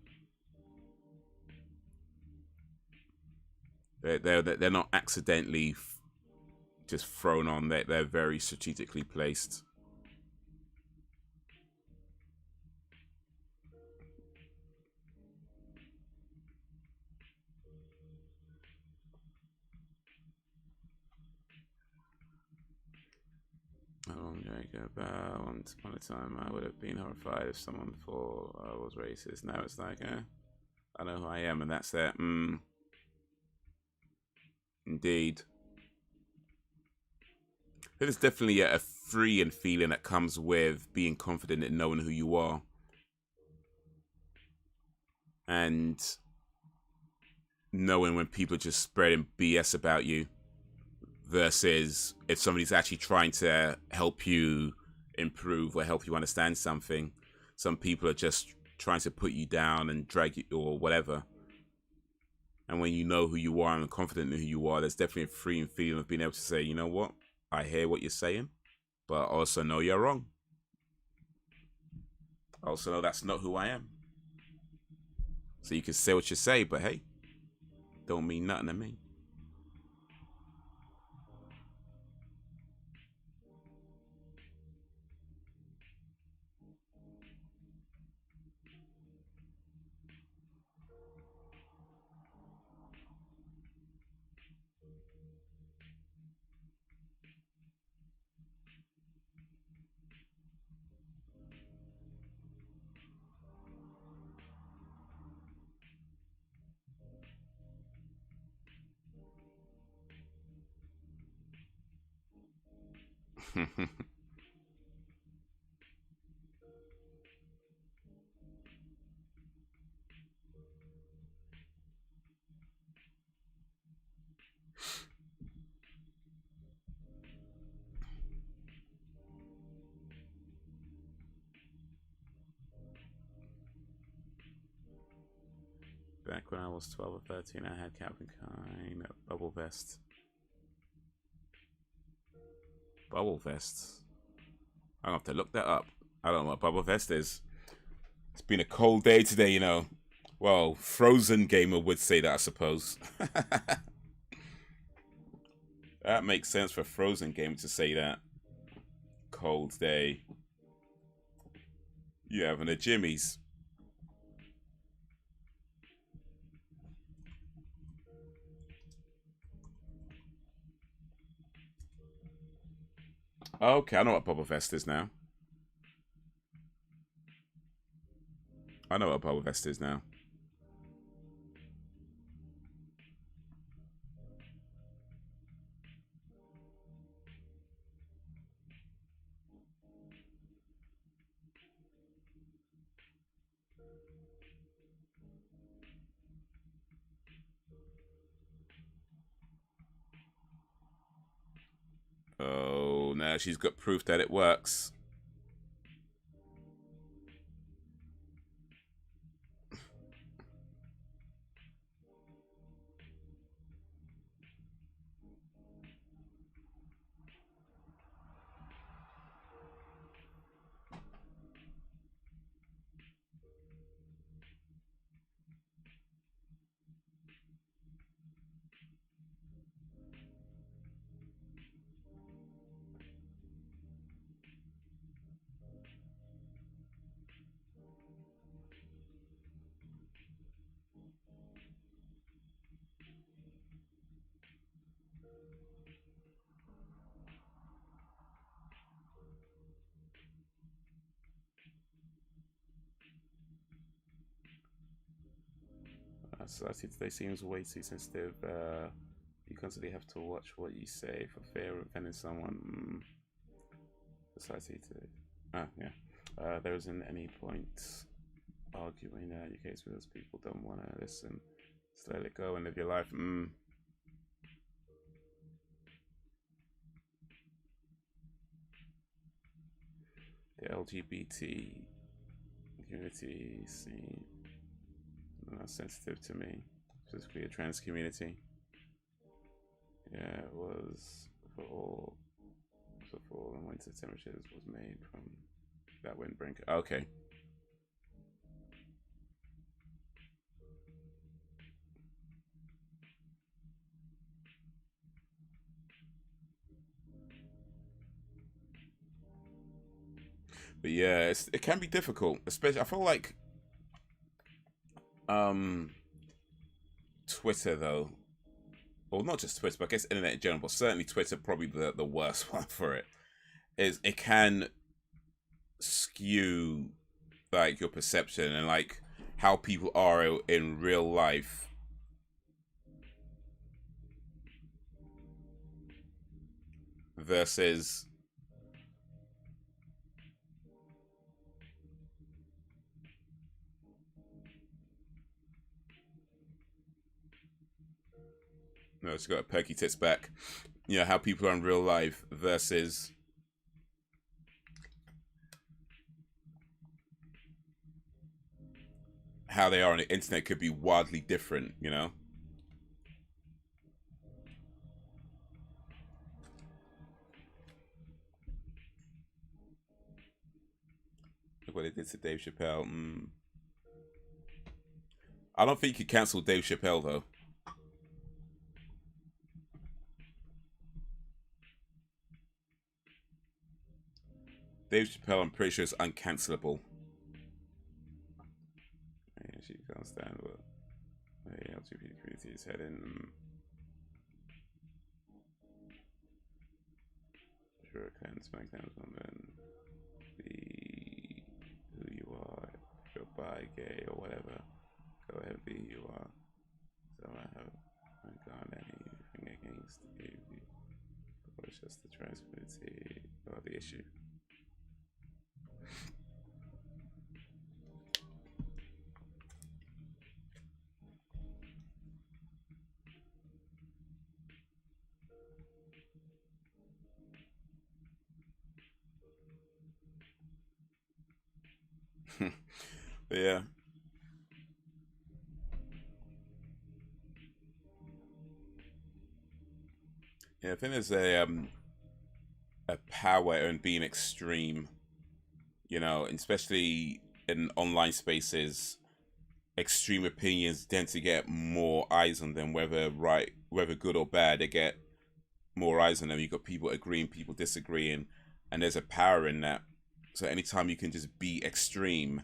They're not accidentally just thrown on. They're very strategically placed. About once upon a time, I would have been horrified if someone thought I was racist. Now it's like, I know who I am, and that's that. Indeed. There's definitely a freeing feeling that comes with being confident in knowing who you are. And knowing when people are just spreading BS about you versus if somebody's actually trying to help you improve or help you understand something. Some people are just trying to put you down and drag you or whatever. And when you know who you are and confident in who you are, there's definitely a freeing feeling of being able to say, you know what? I hear what you're saying, but I also know you're wrong. I also know that's not who I am. So you can say what you say, but hey, don't mean nothing to me. Back when I was 12 or 13, I had Calvin Klein bubble vest. Bubble vest? I'll have to look that up. I don't know what bubble vest is. It's been a cold day today, you know. Well, Frozen Gamer would say that, I suppose. That makes sense for Frozen Gamer to say that. Cold day. You having a Jimmy's? Okay, I know what bubble vest is now. I know what bubble vest is now. Oh, now she's got proof that it works. Society today seems way too sensitive. You constantly have to watch what you say for fear of offending someone. Society today. Yeah. There isn't any point arguing your case because people don't want to listen. Just let it go and live your life. The LGBT community seems not sensitive to me, specifically a trans community. Yeah, it was for all and winter temperatures was made from that windbreak. Okay. But yeah, it can be difficult, especially I feel like Twitter though, well not just Twitter, but I guess internet in general, but certainly Twitter probably the worst one for it. Is it can skew like your perception and like how people are in real life versus no, it's got a perky tits back. You know, how people are in real life versus how they are on the internet could be wildly different, you know? Look what they did to Dave Chappelle. I don't think you could cancel Dave Chappelle, though. Dave Chappelle, I'm pretty sure is uncancelable. Yeah, she can't stand what the LGBT community is heading. Sure, can SmackDown's woman be who you are. If you're bi, gay, or whatever, go ahead and be who you are. So I haven't gone anything against you. But it's just the trans community or the issue. But yeah. Yeah, I think there's a power in being extreme, you know, especially in online spaces. Extreme opinions tend to get more eyes on them, whether good or bad. They get more eyes on them. You got people agreeing, people disagreeing, and there's a power in that. So anytime you can just be extreme,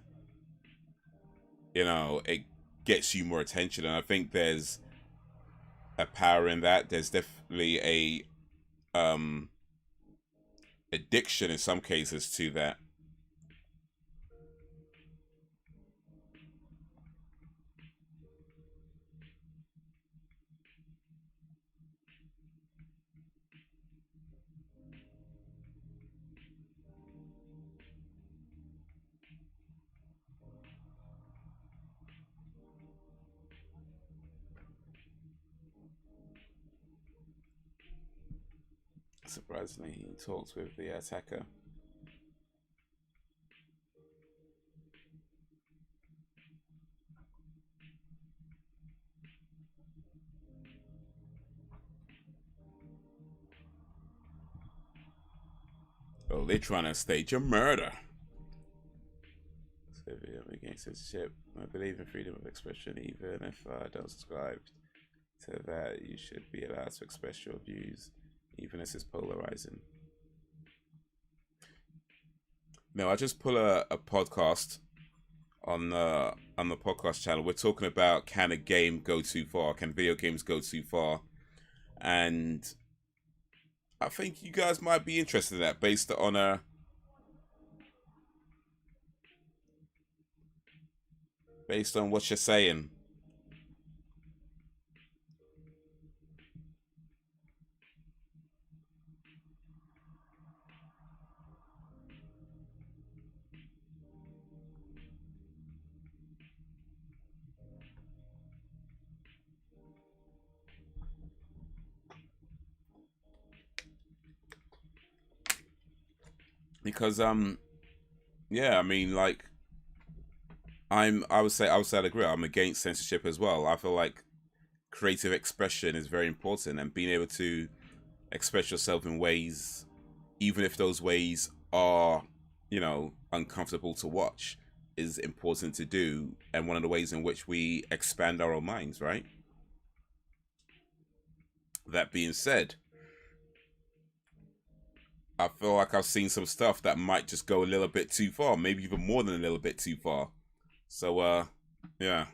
you know, it gets you more attention. And I think there's a power in that. There's definitely a addiction in some cases to that. Surprisingly, he talks with the attacker. Oh, they're trying to stage a murder. So I'm against censorship. I believe in freedom of expression, even if I don't subscribe to that. You should be allowed to express your views, even if it's polarizing. No, I just pull a podcast on the podcast channel. We're talking about, can a game go too far? Can video games go too far? And I think you guys might be interested in that based on what you're saying. because yeah, I mean, like, I would say I'd agree. I'm against censorship as well. I feel like creative expression is very important, and being able to express yourself in ways, even if those ways are, you know, uncomfortable to watch, is important to do, and one of the ways in which we expand our own minds, right? That being said, I feel like I've seen some stuff that might just go a little bit too far, maybe even more than a little bit too far. So, yeah.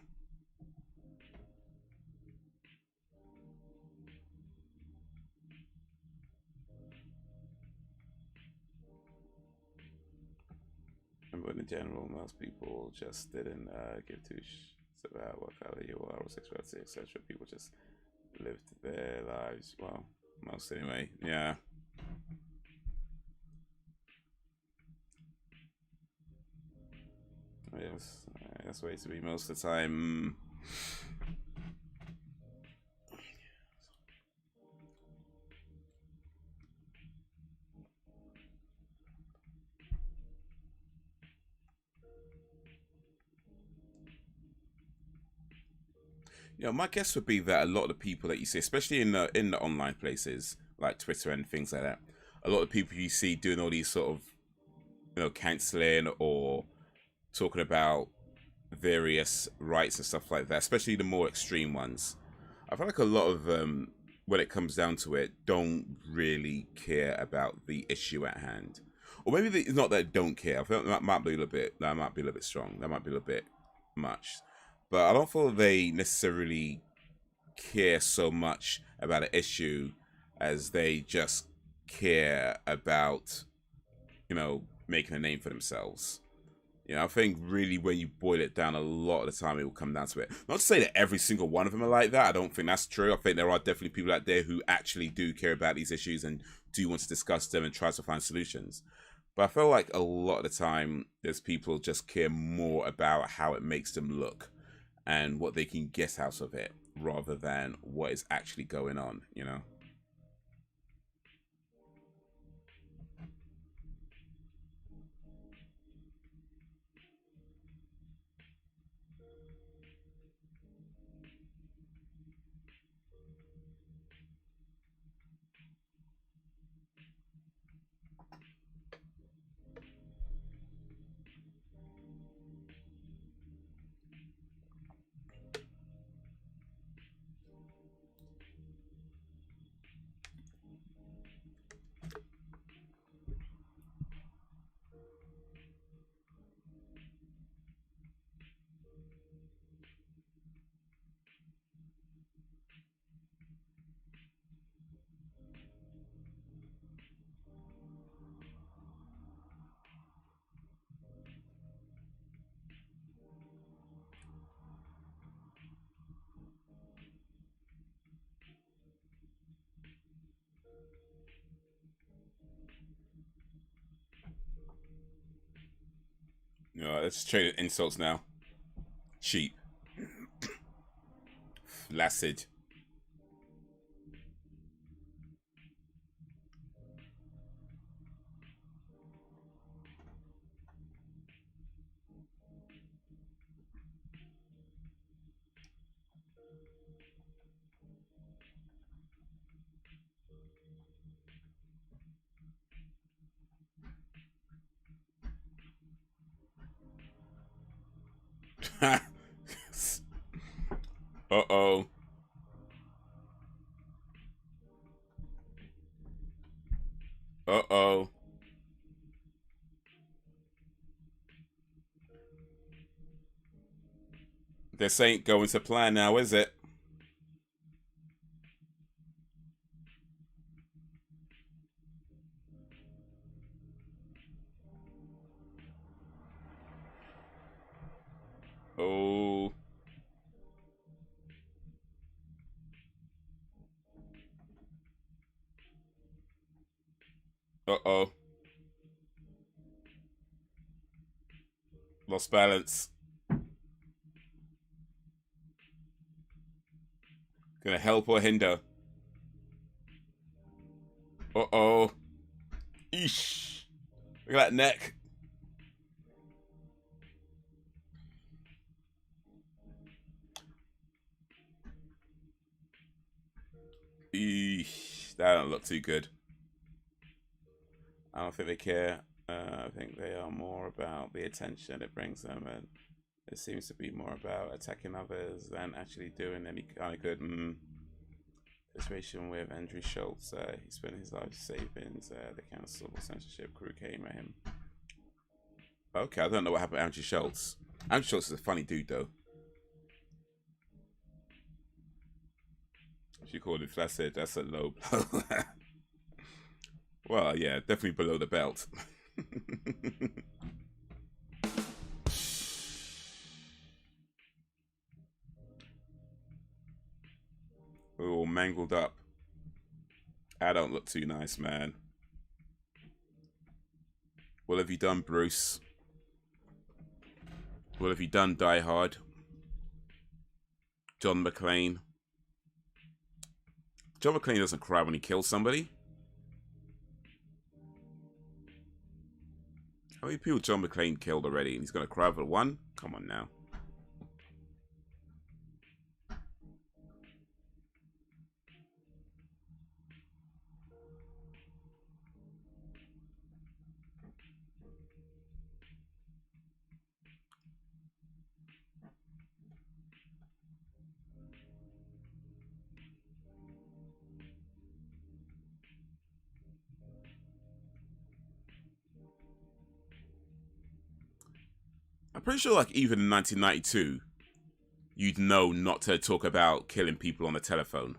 But in general, most people just didn't give two shits about what color you are or sexuality, etc. People just lived their lives. Well, most anyway. Yeah. Yes, that's the way to be most of the time. You know, my guess would be that a lot of the people that you see, especially in the online places like Twitter and things like that, a lot of people you see doing all these sort of, you know, canceling or talking about various rights and stuff like that, especially the more extreme ones. I feel like a lot of when it comes down to it, don't really care about the issue at hand, or maybe it's not that they don't care. I feel like that might be a little bit. That might be a little bit strong. That might be a little bit much, but I don't feel they necessarily care so much about an issue as they just care about, you know, making a name for themselves. You know, I think really when you boil it down, a lot of the time it will come down to it. Not to say that every single one of them are like that. I don't think that's true. I think there are definitely people out there who actually do care about these issues and do want to discuss them and try to find solutions. But I feel like a lot of the time, there's people just care more about how it makes them look and what they can get out of it rather than what is actually going on, you know? You know, let's trade insults now. Cheap. Flaccid. Uh-oh. Uh-oh. This ain't going to plan now, is it? Oh. Uh-oh. Lost balance. Gonna help or hinder? Uh-oh. Eesh. Look at that neck. Eesh, that don't look too good. I don't think they care. I think they are more about the attention it brings them, and it seems to be more about attacking others than actually doing any kind of good. Situation with Andrew Schultz. He spent his life savings. The council censorship crew came at him. Okay, I don't know what happened to Andrew Schultz. Andrew Schultz is a funny dude, though. If you called it flaccid, that's a low blow. Well, yeah, definitely below the belt. Oh, mangled up. I don't look too nice, man. What have you done, Bruce? What have you done, Die Hard? John McClane. John McClane doesn't cry when he kills somebody. How many people John McClane killed already? And he's going to cry for one? Come on now. I'm pretty sure, like, even in 1992, you'd know not to talk about killing people on the telephone.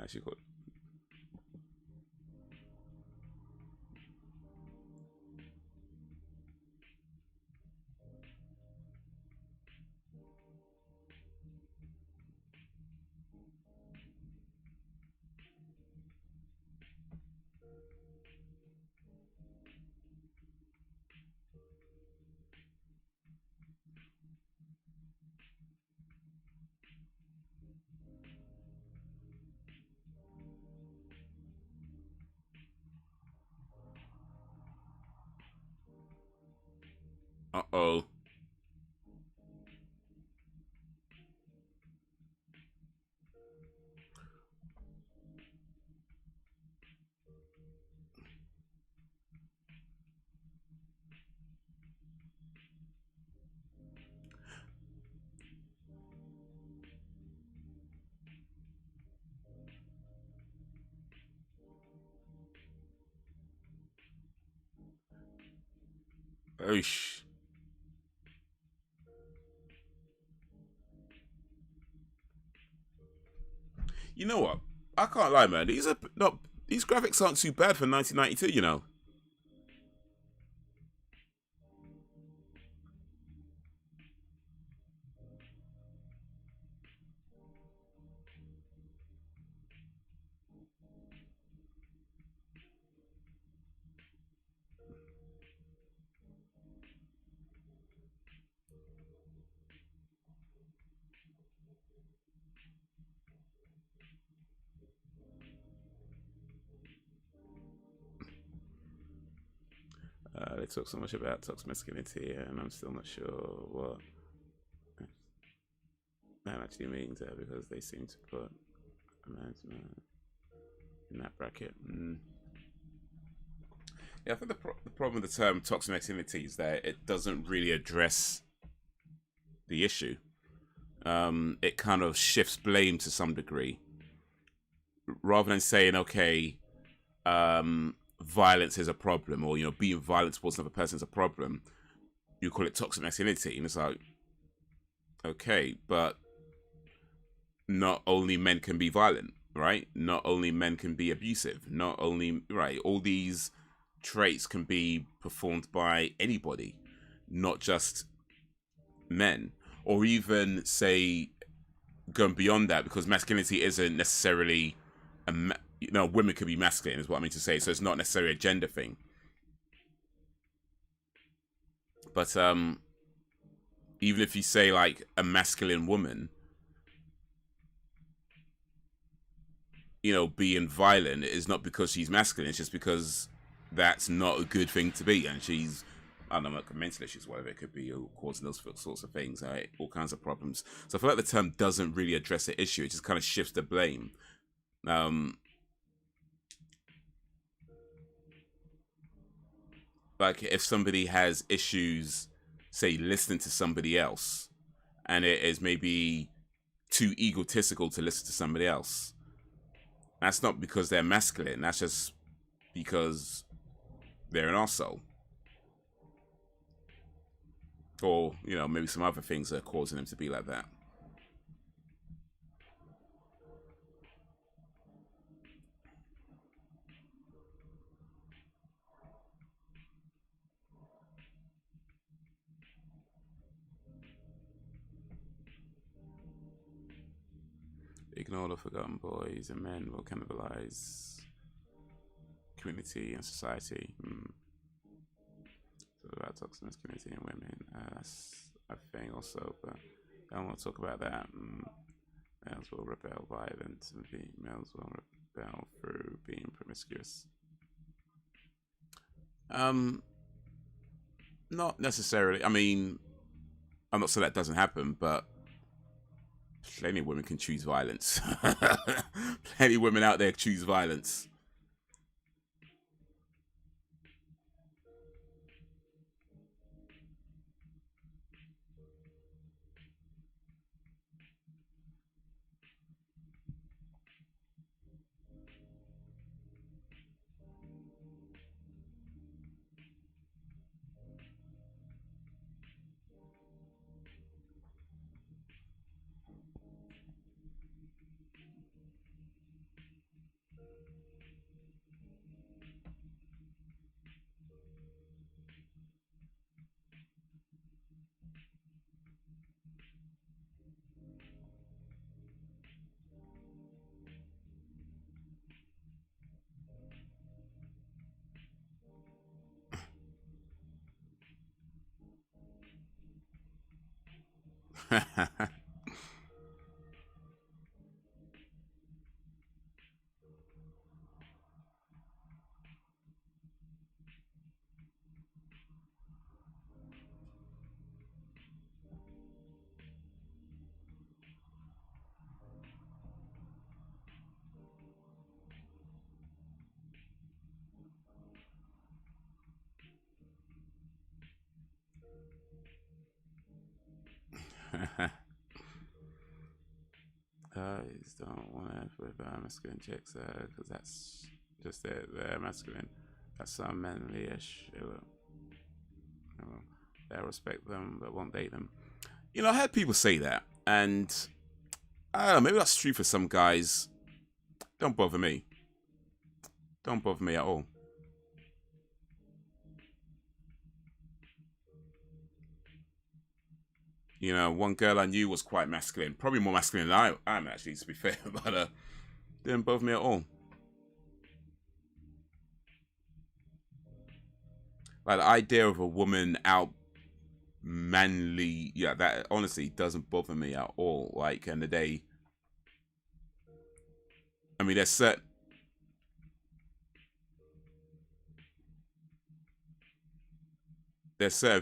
She called. Uh-oh. Oosh. You know what? I can't lie, man. These graphics aren't too bad for 1992, you know. They talk so much about toxic masculinity, and I'm still not sure what that actually means, because they seem to put a man's in that bracket. Yeah, I think the problem with the term toxic masculinity is that it doesn't really address the issue. It kind of shifts blame to some degree, rather than saying, okay, violence is a problem, or, you know, being violent towards another person is a problem. You call it toxic masculinity, and it's like, okay, but not only men can be violent, right? Not only men can be abusive. Not only, right? All these traits can be performed by anybody, not just men, or even say going beyond that, because masculinity isn't necessarily women could be masculine is what I mean to say, so it's not necessarily a gender thing. But even if you say like a masculine woman, you know, being violent is not because she's masculine, it's just because that's not a good thing to be, and she's, I don't know, mental issues, whatever it could be, or causing those sorts of things, right? All kinds of problems. So I feel like the term doesn't really address the issue, it just kind of shifts the blame. Like if somebody has issues, say, listening to somebody else, and it is maybe too egotistical to listen to somebody else, that's not because they're masculine, that's just because they're an arsehole. Or, you know, maybe some other things are causing them to be like that. Ignore the forgotten boys and men will cannibalize community and society. So about toxic masculinity and women, that's a thing also, but I don't want to talk about that. Males will rebel violence, and females will rebel through being promiscuous. Not necessarily. I mean, I'm not saying that doesn't happen, but plenty of women can choose violence. Plenty of women out there choose violence. Guys don't want to with masculine chicks because that's just they're masculine. That's some manly-ish. They'll respect them but won't date them. You know, I had people say that, and I don't know, maybe that's true for some guys. Don't bother me. Don't bother me at all. You know, one girl I knew was quite masculine. Probably more masculine than I am, actually, to be fair. But didn't bother me at all. Like, the idea of a woman out manly, yeah, that honestly doesn't bother me at all. Like, in the day, I mean, there's certain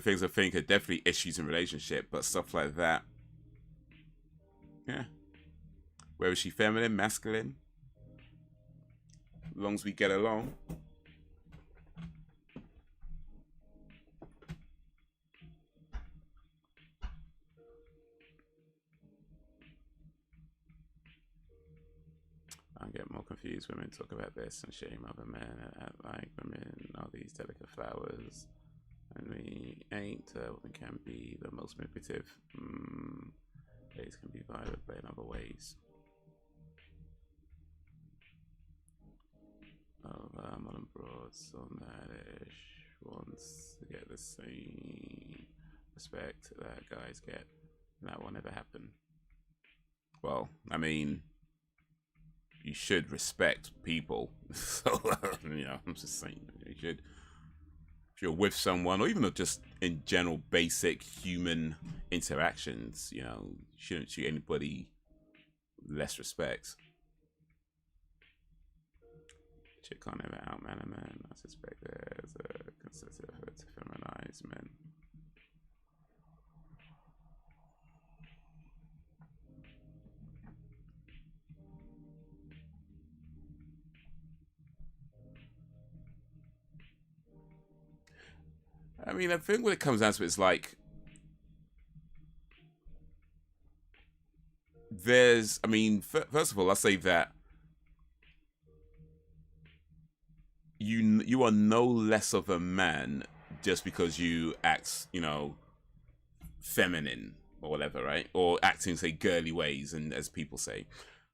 things I think are definitely issues in relationship, but stuff like that, yeah. Where is she, feminine, masculine? As long as we get along. I get more confused. Women talk about this and shame other men like women are these delicate flowers, and we ain't. Women can be the most manipulative. Ladies can be violent, but in other ways. Of modern broads on that wants to get the same respect that guys get. And that will never happen. Well, I mean, you should respect people. So, you know, I'm just saying, you should. If you're with someone, or even just in general basic human interactions, you know, you shouldn't treat anybody less respect. Chick can't ever outman a man. I suspect there's a consistent effort to feminize men. I mean, I think when it comes down to it, it's like there's, I mean, first of all, I'll say that you are no less of a man just because you act, you know, feminine or whatever, right? Or acting, say, girly ways, and as people say.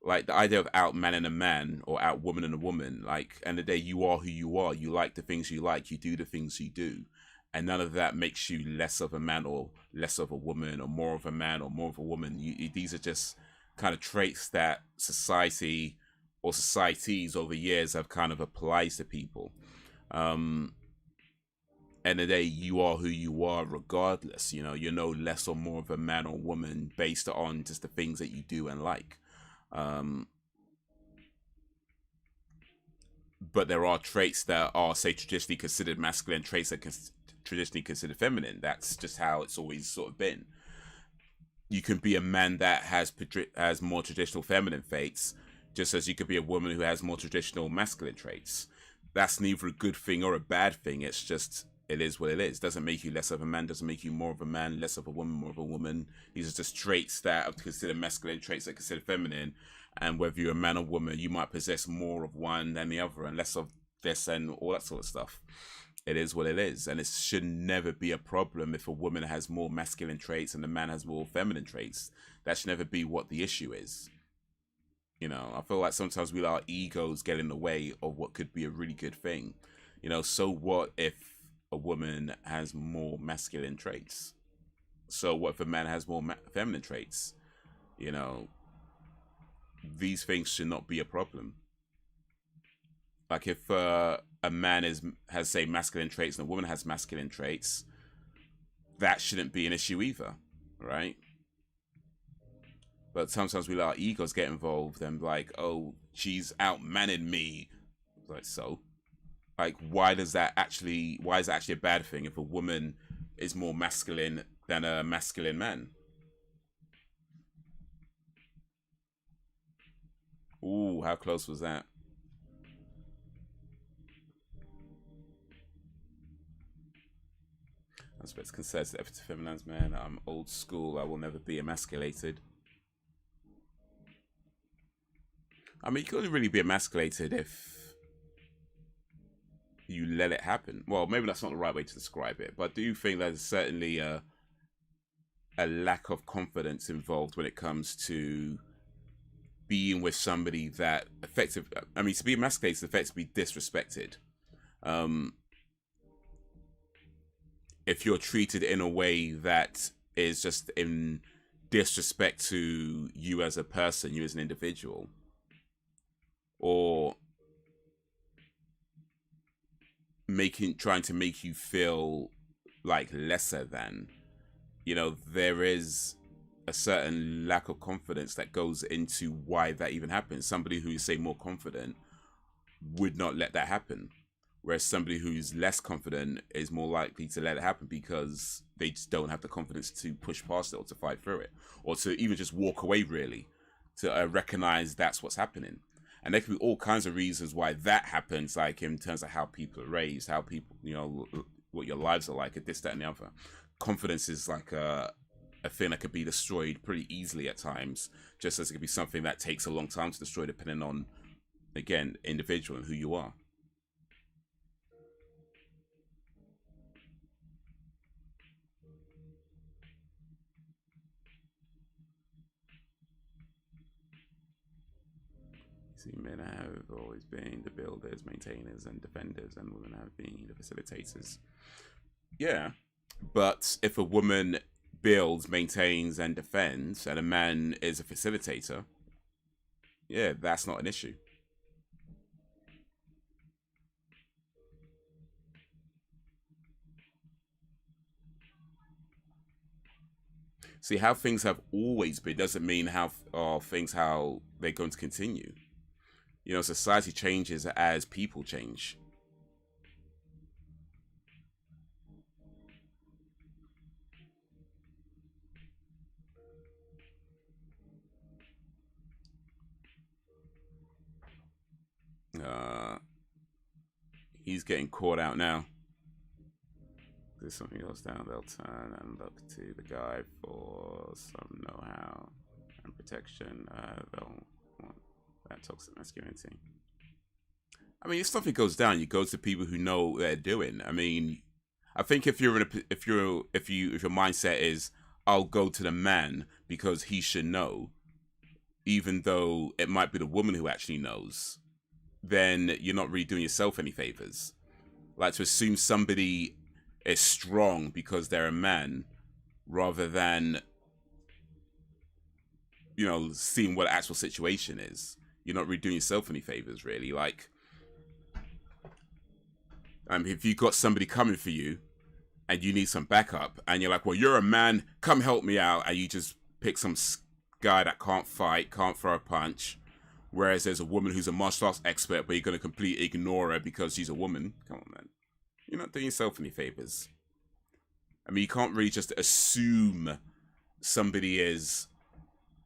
Like, the idea of outmanning a man or outwomaning a woman, like, end of the day, you are who you are. You like the things you like. You do the things you do. And none of that makes you less of a man or less of a woman or more of a man or more of a woman. These are just kind of traits that society or societies over years have kind of applied to people. End of the day, you are who you are regardless. You know, you're no less or more of a man or woman based on just the things that you do and like. But there are traits that are, say, traditionally considered masculine, traits that traditionally considered feminine. That's just how it's always sort of been. You can be a man that has more traditional feminine traits, just as you could be a woman who has more traditional masculine traits. That's neither a good thing or a bad thing. It's just, it is what it is. Doesn't make you less of a man, doesn't make you more of a man, less of a woman, more of a woman. These are just traits that are considered masculine, traits that are considered feminine. And whether you're a man or woman, you might possess more of one than the other and less of this and all that sort of stuff. It is what it is. And it should never be a problem if a woman has more masculine traits and a man has more feminine traits. That should never be what the issue is. You know, I feel like sometimes we let our egos get in the way of what could be a really good thing. You know, so what if a woman has more masculine traits? So what if a man has more feminine traits? You know, these things should not be a problem. Like if a man has, say, masculine traits and a woman has masculine traits, that shouldn't be an issue either, right? But sometimes we let our egos get involved and like, oh, she's outmanning me. Like, so? Like, why is that actually a bad thing if a woman is more masculine than a masculine man? Ooh, how close was that? I expect concern to the effort to feminize, man. I'm old school. I will never be emasculated. I mean, you can only really be emasculated if you let it happen. Well, maybe that's not the right way to describe it, but I do think there's certainly a lack of confidence involved when it comes to being with somebody that I mean, to be emasculated is effectively disrespected. If you're treated in a way that is just in disrespect to you as a person, you as an individual, or trying to make you feel like lesser than, you know, there is a certain lack of confidence that goes into why that even happens. Somebody who's, say, more confident would not let that happen, whereas somebody who's less confident is more likely to let it happen because they just don't have the confidence to push past it or to fight through it, or to even just walk away, really, to recognize that's what's happening. And there can be all kinds of reasons why that happens, like in terms of how people are raised, how people, you know, what your lives are like, this, that, and the other. Confidence is like a thing that could be destroyed pretty easily at times, just as it could be something that takes a long time to destroy, depending on, again, individual and who you are. See, men have always been the builders, maintainers, and defenders, and women have been the facilitators. Yeah, but if a woman builds, maintains, and defends, and a man is a facilitator, yeah, that's not an issue. See, how things have always been doesn't mean how they're going to continue. You know, society changes as people change. He's getting caught out now. There's something else down. They'll turn and look to the guy for some know-how and protection. They'll want that toxic masculinity. I mean, if something goes down, you go to people who know what they're doing. I mean, I think if your mindset is, I'll go to the man because he should know, even though it might be the woman who actually knows, then you're not really doing yourself any favors. Like, to assume somebody is strong because they're a man, rather than, you know, seeing what the actual situation is. You're not really doing yourself any favors, really. Like, if you've got somebody coming for you and you need some backup, and you're like, well, you're a man, come help me out, and you just pick some guy that can't fight, can't throw a punch, whereas there's a woman who's a martial arts expert, but you're going to completely ignore her because she's a woman. Come on, man. You're not doing yourself any favors. I mean, you can't really just assume somebody is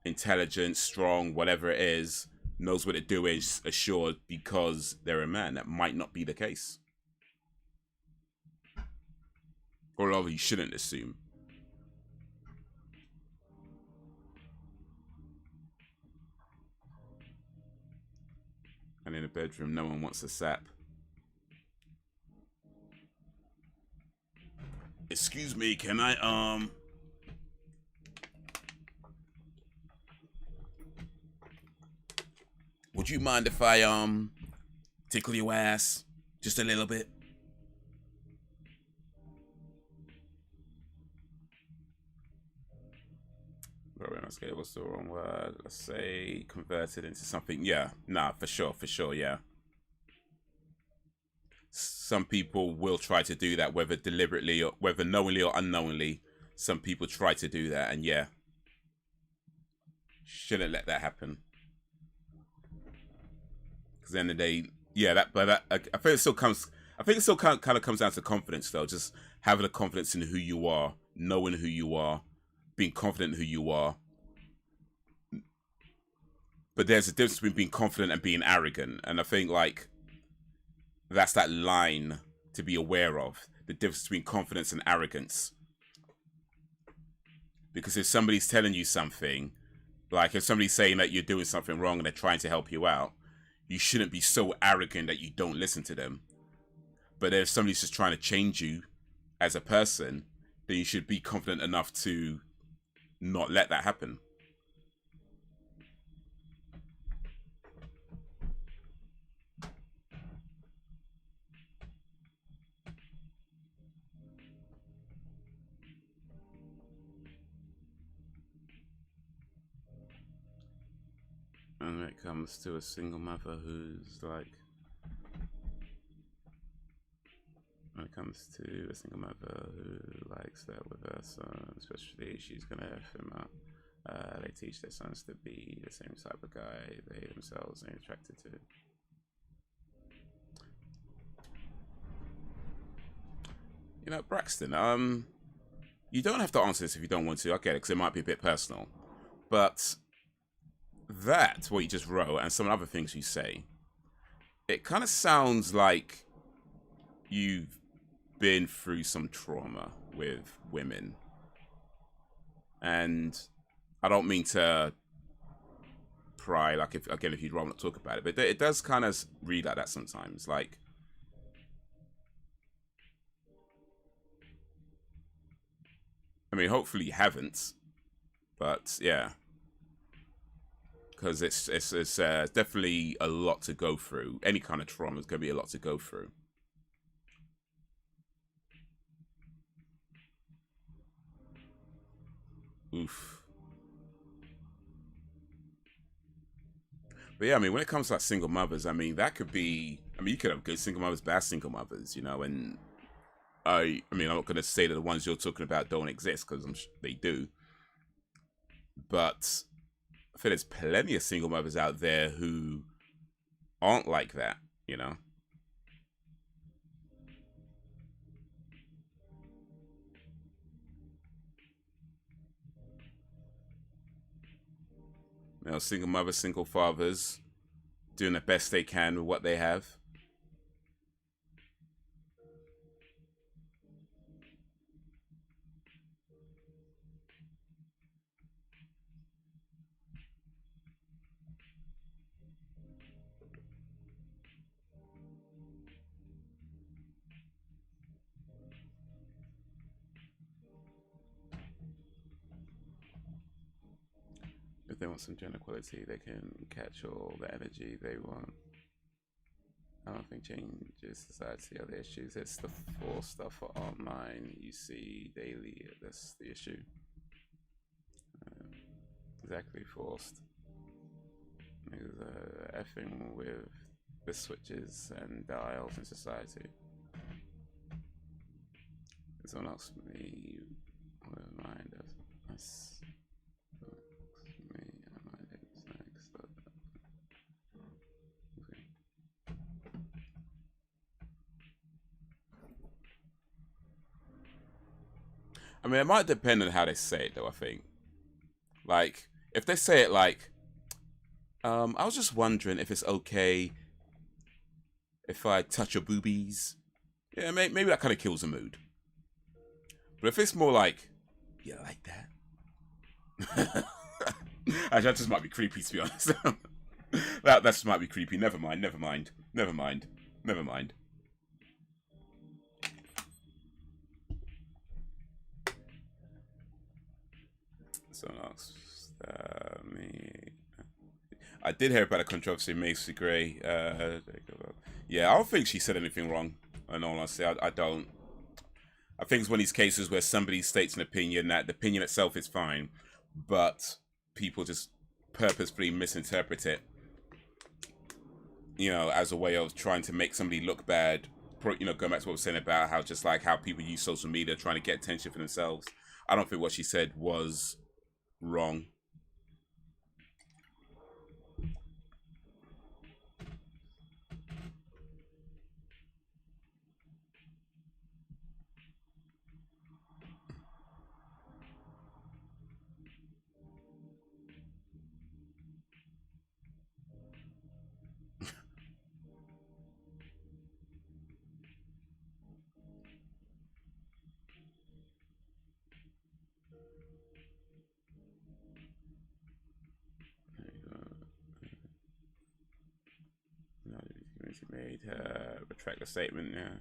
intelligent, strong, whatever it is, knows what to do, is assured because they're a man. That might not be the case. Or rather, you shouldn't assume. And in a bedroom, no one wants a sap. Excuse me, can I, would you mind if I, tickle your ass just a little bit? Okay, what's the wrong word? Let's say converted into something. Yeah, nah, for sure, yeah. Some people will try to do that, whether deliberately or whether knowingly or unknowingly. Some people try to do that, and yeah, shouldn't let that happen. Because then the day, yeah, I think it still comes. I think it still kind of comes down to confidence, though. Just having the confidence in who you are, knowing who you are, being confident in who you are. But there's a difference between being confident and being arrogant, and I think like that's that line to be aware of, the difference between confidence and arrogance. Because if somebody's telling you something, like if somebody's saying that you're doing something wrong and they're trying to help you out, you shouldn't be so arrogant that you don't listen to them. But if somebody's just trying to change you as a person, then you should be confident enough to not let that happen. And when it comes to a single mother who's like, when it comes to a single mother who likes that with her son, especially, she's gonna F him up. They teach their sons to be the same type of guy they themselves are attracted to. You know, Braxton, you don't have to answer this if you don't want to. I get it, because it might be a bit personal. But that, what you just wrote, and some other things you say, it kind of sounds like you've been through some trauma with women. And I don't mean to pry, like, if you'd rather not talk about it, but it does kind of read like that sometimes. Like, I mean, hopefully you haven't, but yeah. because it's definitely a lot to go through. Any kind of trauma is going to be a lot to go through. Oof. But yeah, I mean, when it comes to like single mothers, I mean, that could be, I mean, you could have good single mothers, bad single mothers, you know, and I mean, I'm not going to say that the ones you're talking about don't exist, because I'm sure they do. But I feel there's plenty of single mothers out there who aren't like that, you know. You know, single mothers, single fathers, doing the best they can with what they have. If they want some gender equality, they can catch all the energy they want. I don't think changes society or the issues. It's the forced stuff for online you see daily. That's the issue. Exactly, forced. Effing with the switches and dials in society. Someone else me remind us. I mean, it might depend on how they say it, though, I think. Like, if they say it like, I was just wondering if it's okay if I touch your boobies. Yeah, maybe that kind of kills the mood. But if it's more like, yeah, like that. Actually, that just might be creepy, to be honest. that just might be creepy. Never mind. Someone else. I did hear about a controversy in Macy Gray. Yeah, I don't think she said anything wrong. In all honesty, I don't. I think it's one of these cases where somebody states an opinion that the opinion itself is fine, but people just purposefully misinterpret it, you know, as a way of trying to make somebody look bad. You know, going back to what we were saying about how just like how people use social media trying to get attention for themselves. I don't think what she said was wrong. Made retract the statement. Yeah,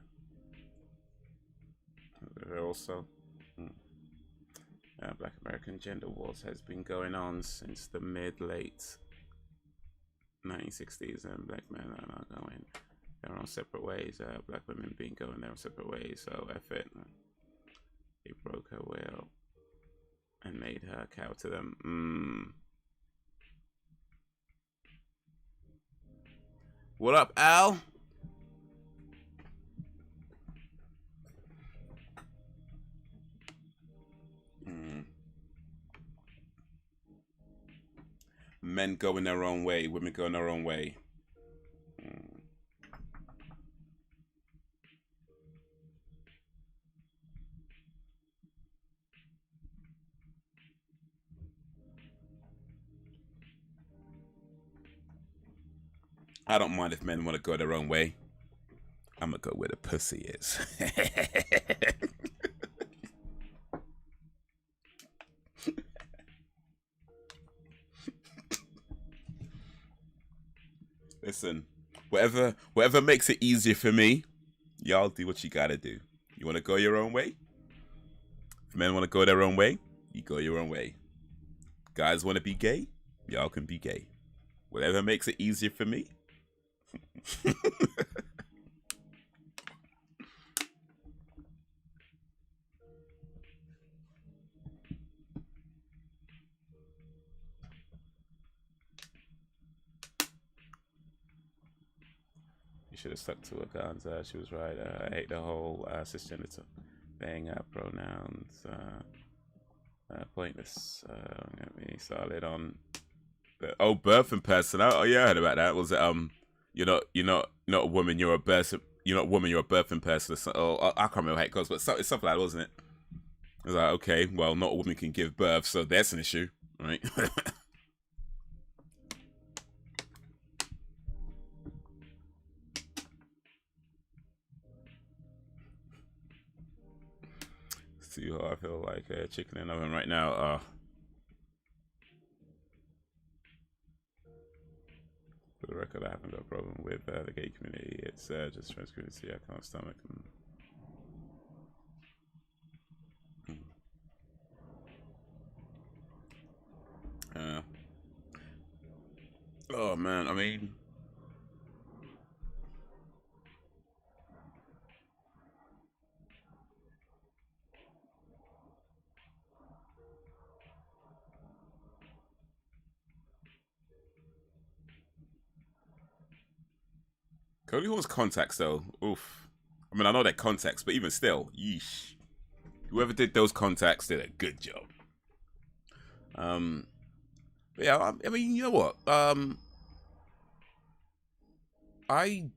also Black American gender wars has been going on since the mid-late 1960s, and black men are not going their own separate ways. Black women being going their own separate ways. So F it. He broke her will and made her cow to them. What up, Al? Men going their own way, women going their own way. I don't mind if men want to go their own way. I'm gonna go where the pussy is. Listen, whatever makes it easier for me, y'all do what you gotta do. You want to go your own way? If men want to go their own way, you go your own way. Guys want to be gay? Y'all can be gay. Whatever makes it easier for me. You should have stuck to her guns. She was right. I hate the whole cisgender thing. Pronouns. Pointless. Let me solid on. Oh, birthing person. Oh yeah, I heard about that. Was it you're not a woman. You're a birth. You're not a woman. You're a birthing person. Oh, I can't remember how it goes, but it's something like that, wasn't it? It was like, okay, well, not a woman can give birth, so that's an issue, right? See how I feel like a chicken in an oven right now. For the record, I haven't got a problem with the gay community. It's just trans community I can't stomach. Oh man, I mean, Cody Hall's contacts though. Oof. I mean, I know they're contacts, but even still, yeesh. Whoever did those contacts did a good job. But yeah, I mean, you know what? I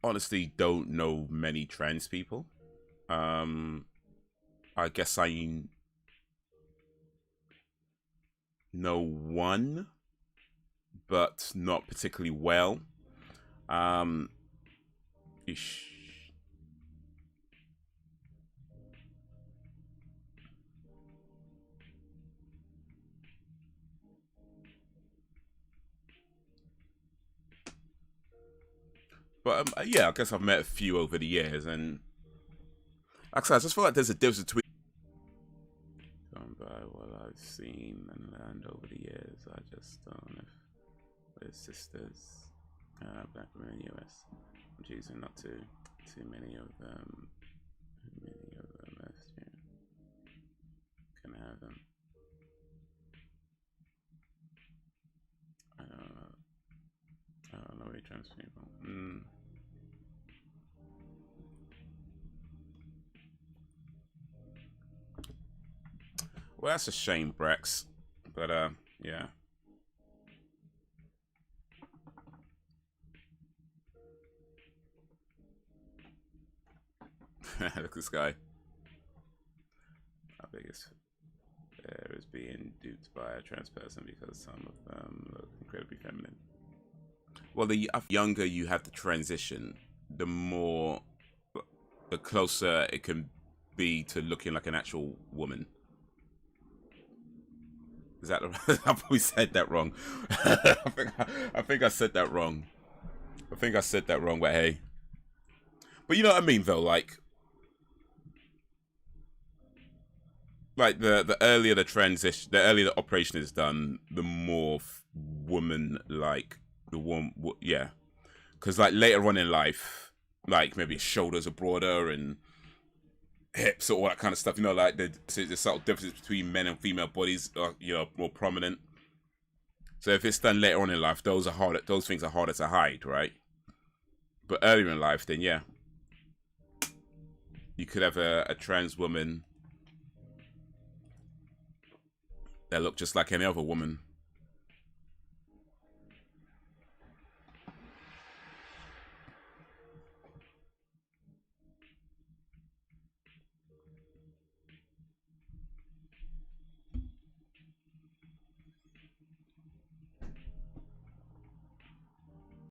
honestly don't know many trans people. I guess I know one, but not particularly well. Ish. But yeah, I guess I've met a few over the years, and like I said, I just feel like there's a difference between by what I've seen and learned over the years. I just don't know if there's sisters, black women in the US. I'm choosing not to. Too many of them. Can have them. I don't know any trans people. Well, that's a shame, Brex. But yeah. Look at this guy. Our biggest fear is being duped by a trans person because some of them look incredibly feminine. Well, the younger you have the transition, the closer it can be to looking like an actual woman. Is that I probably said that wrong. I think I said that wrong. I think I said that wrong, but hey. But you know what I mean, though, like the earlier the transition, the earlier the operation is done, the more woman like the woman, yeah. Because like later on in life, like maybe shoulders are broader and hips or all that kind of stuff. You know, like the subtle differences between men and female bodies are, you know, more prominent. So if it's done later on in life, those things are harder to hide, right? But earlier in life, then yeah, you could have a trans woman that look just like any other woman.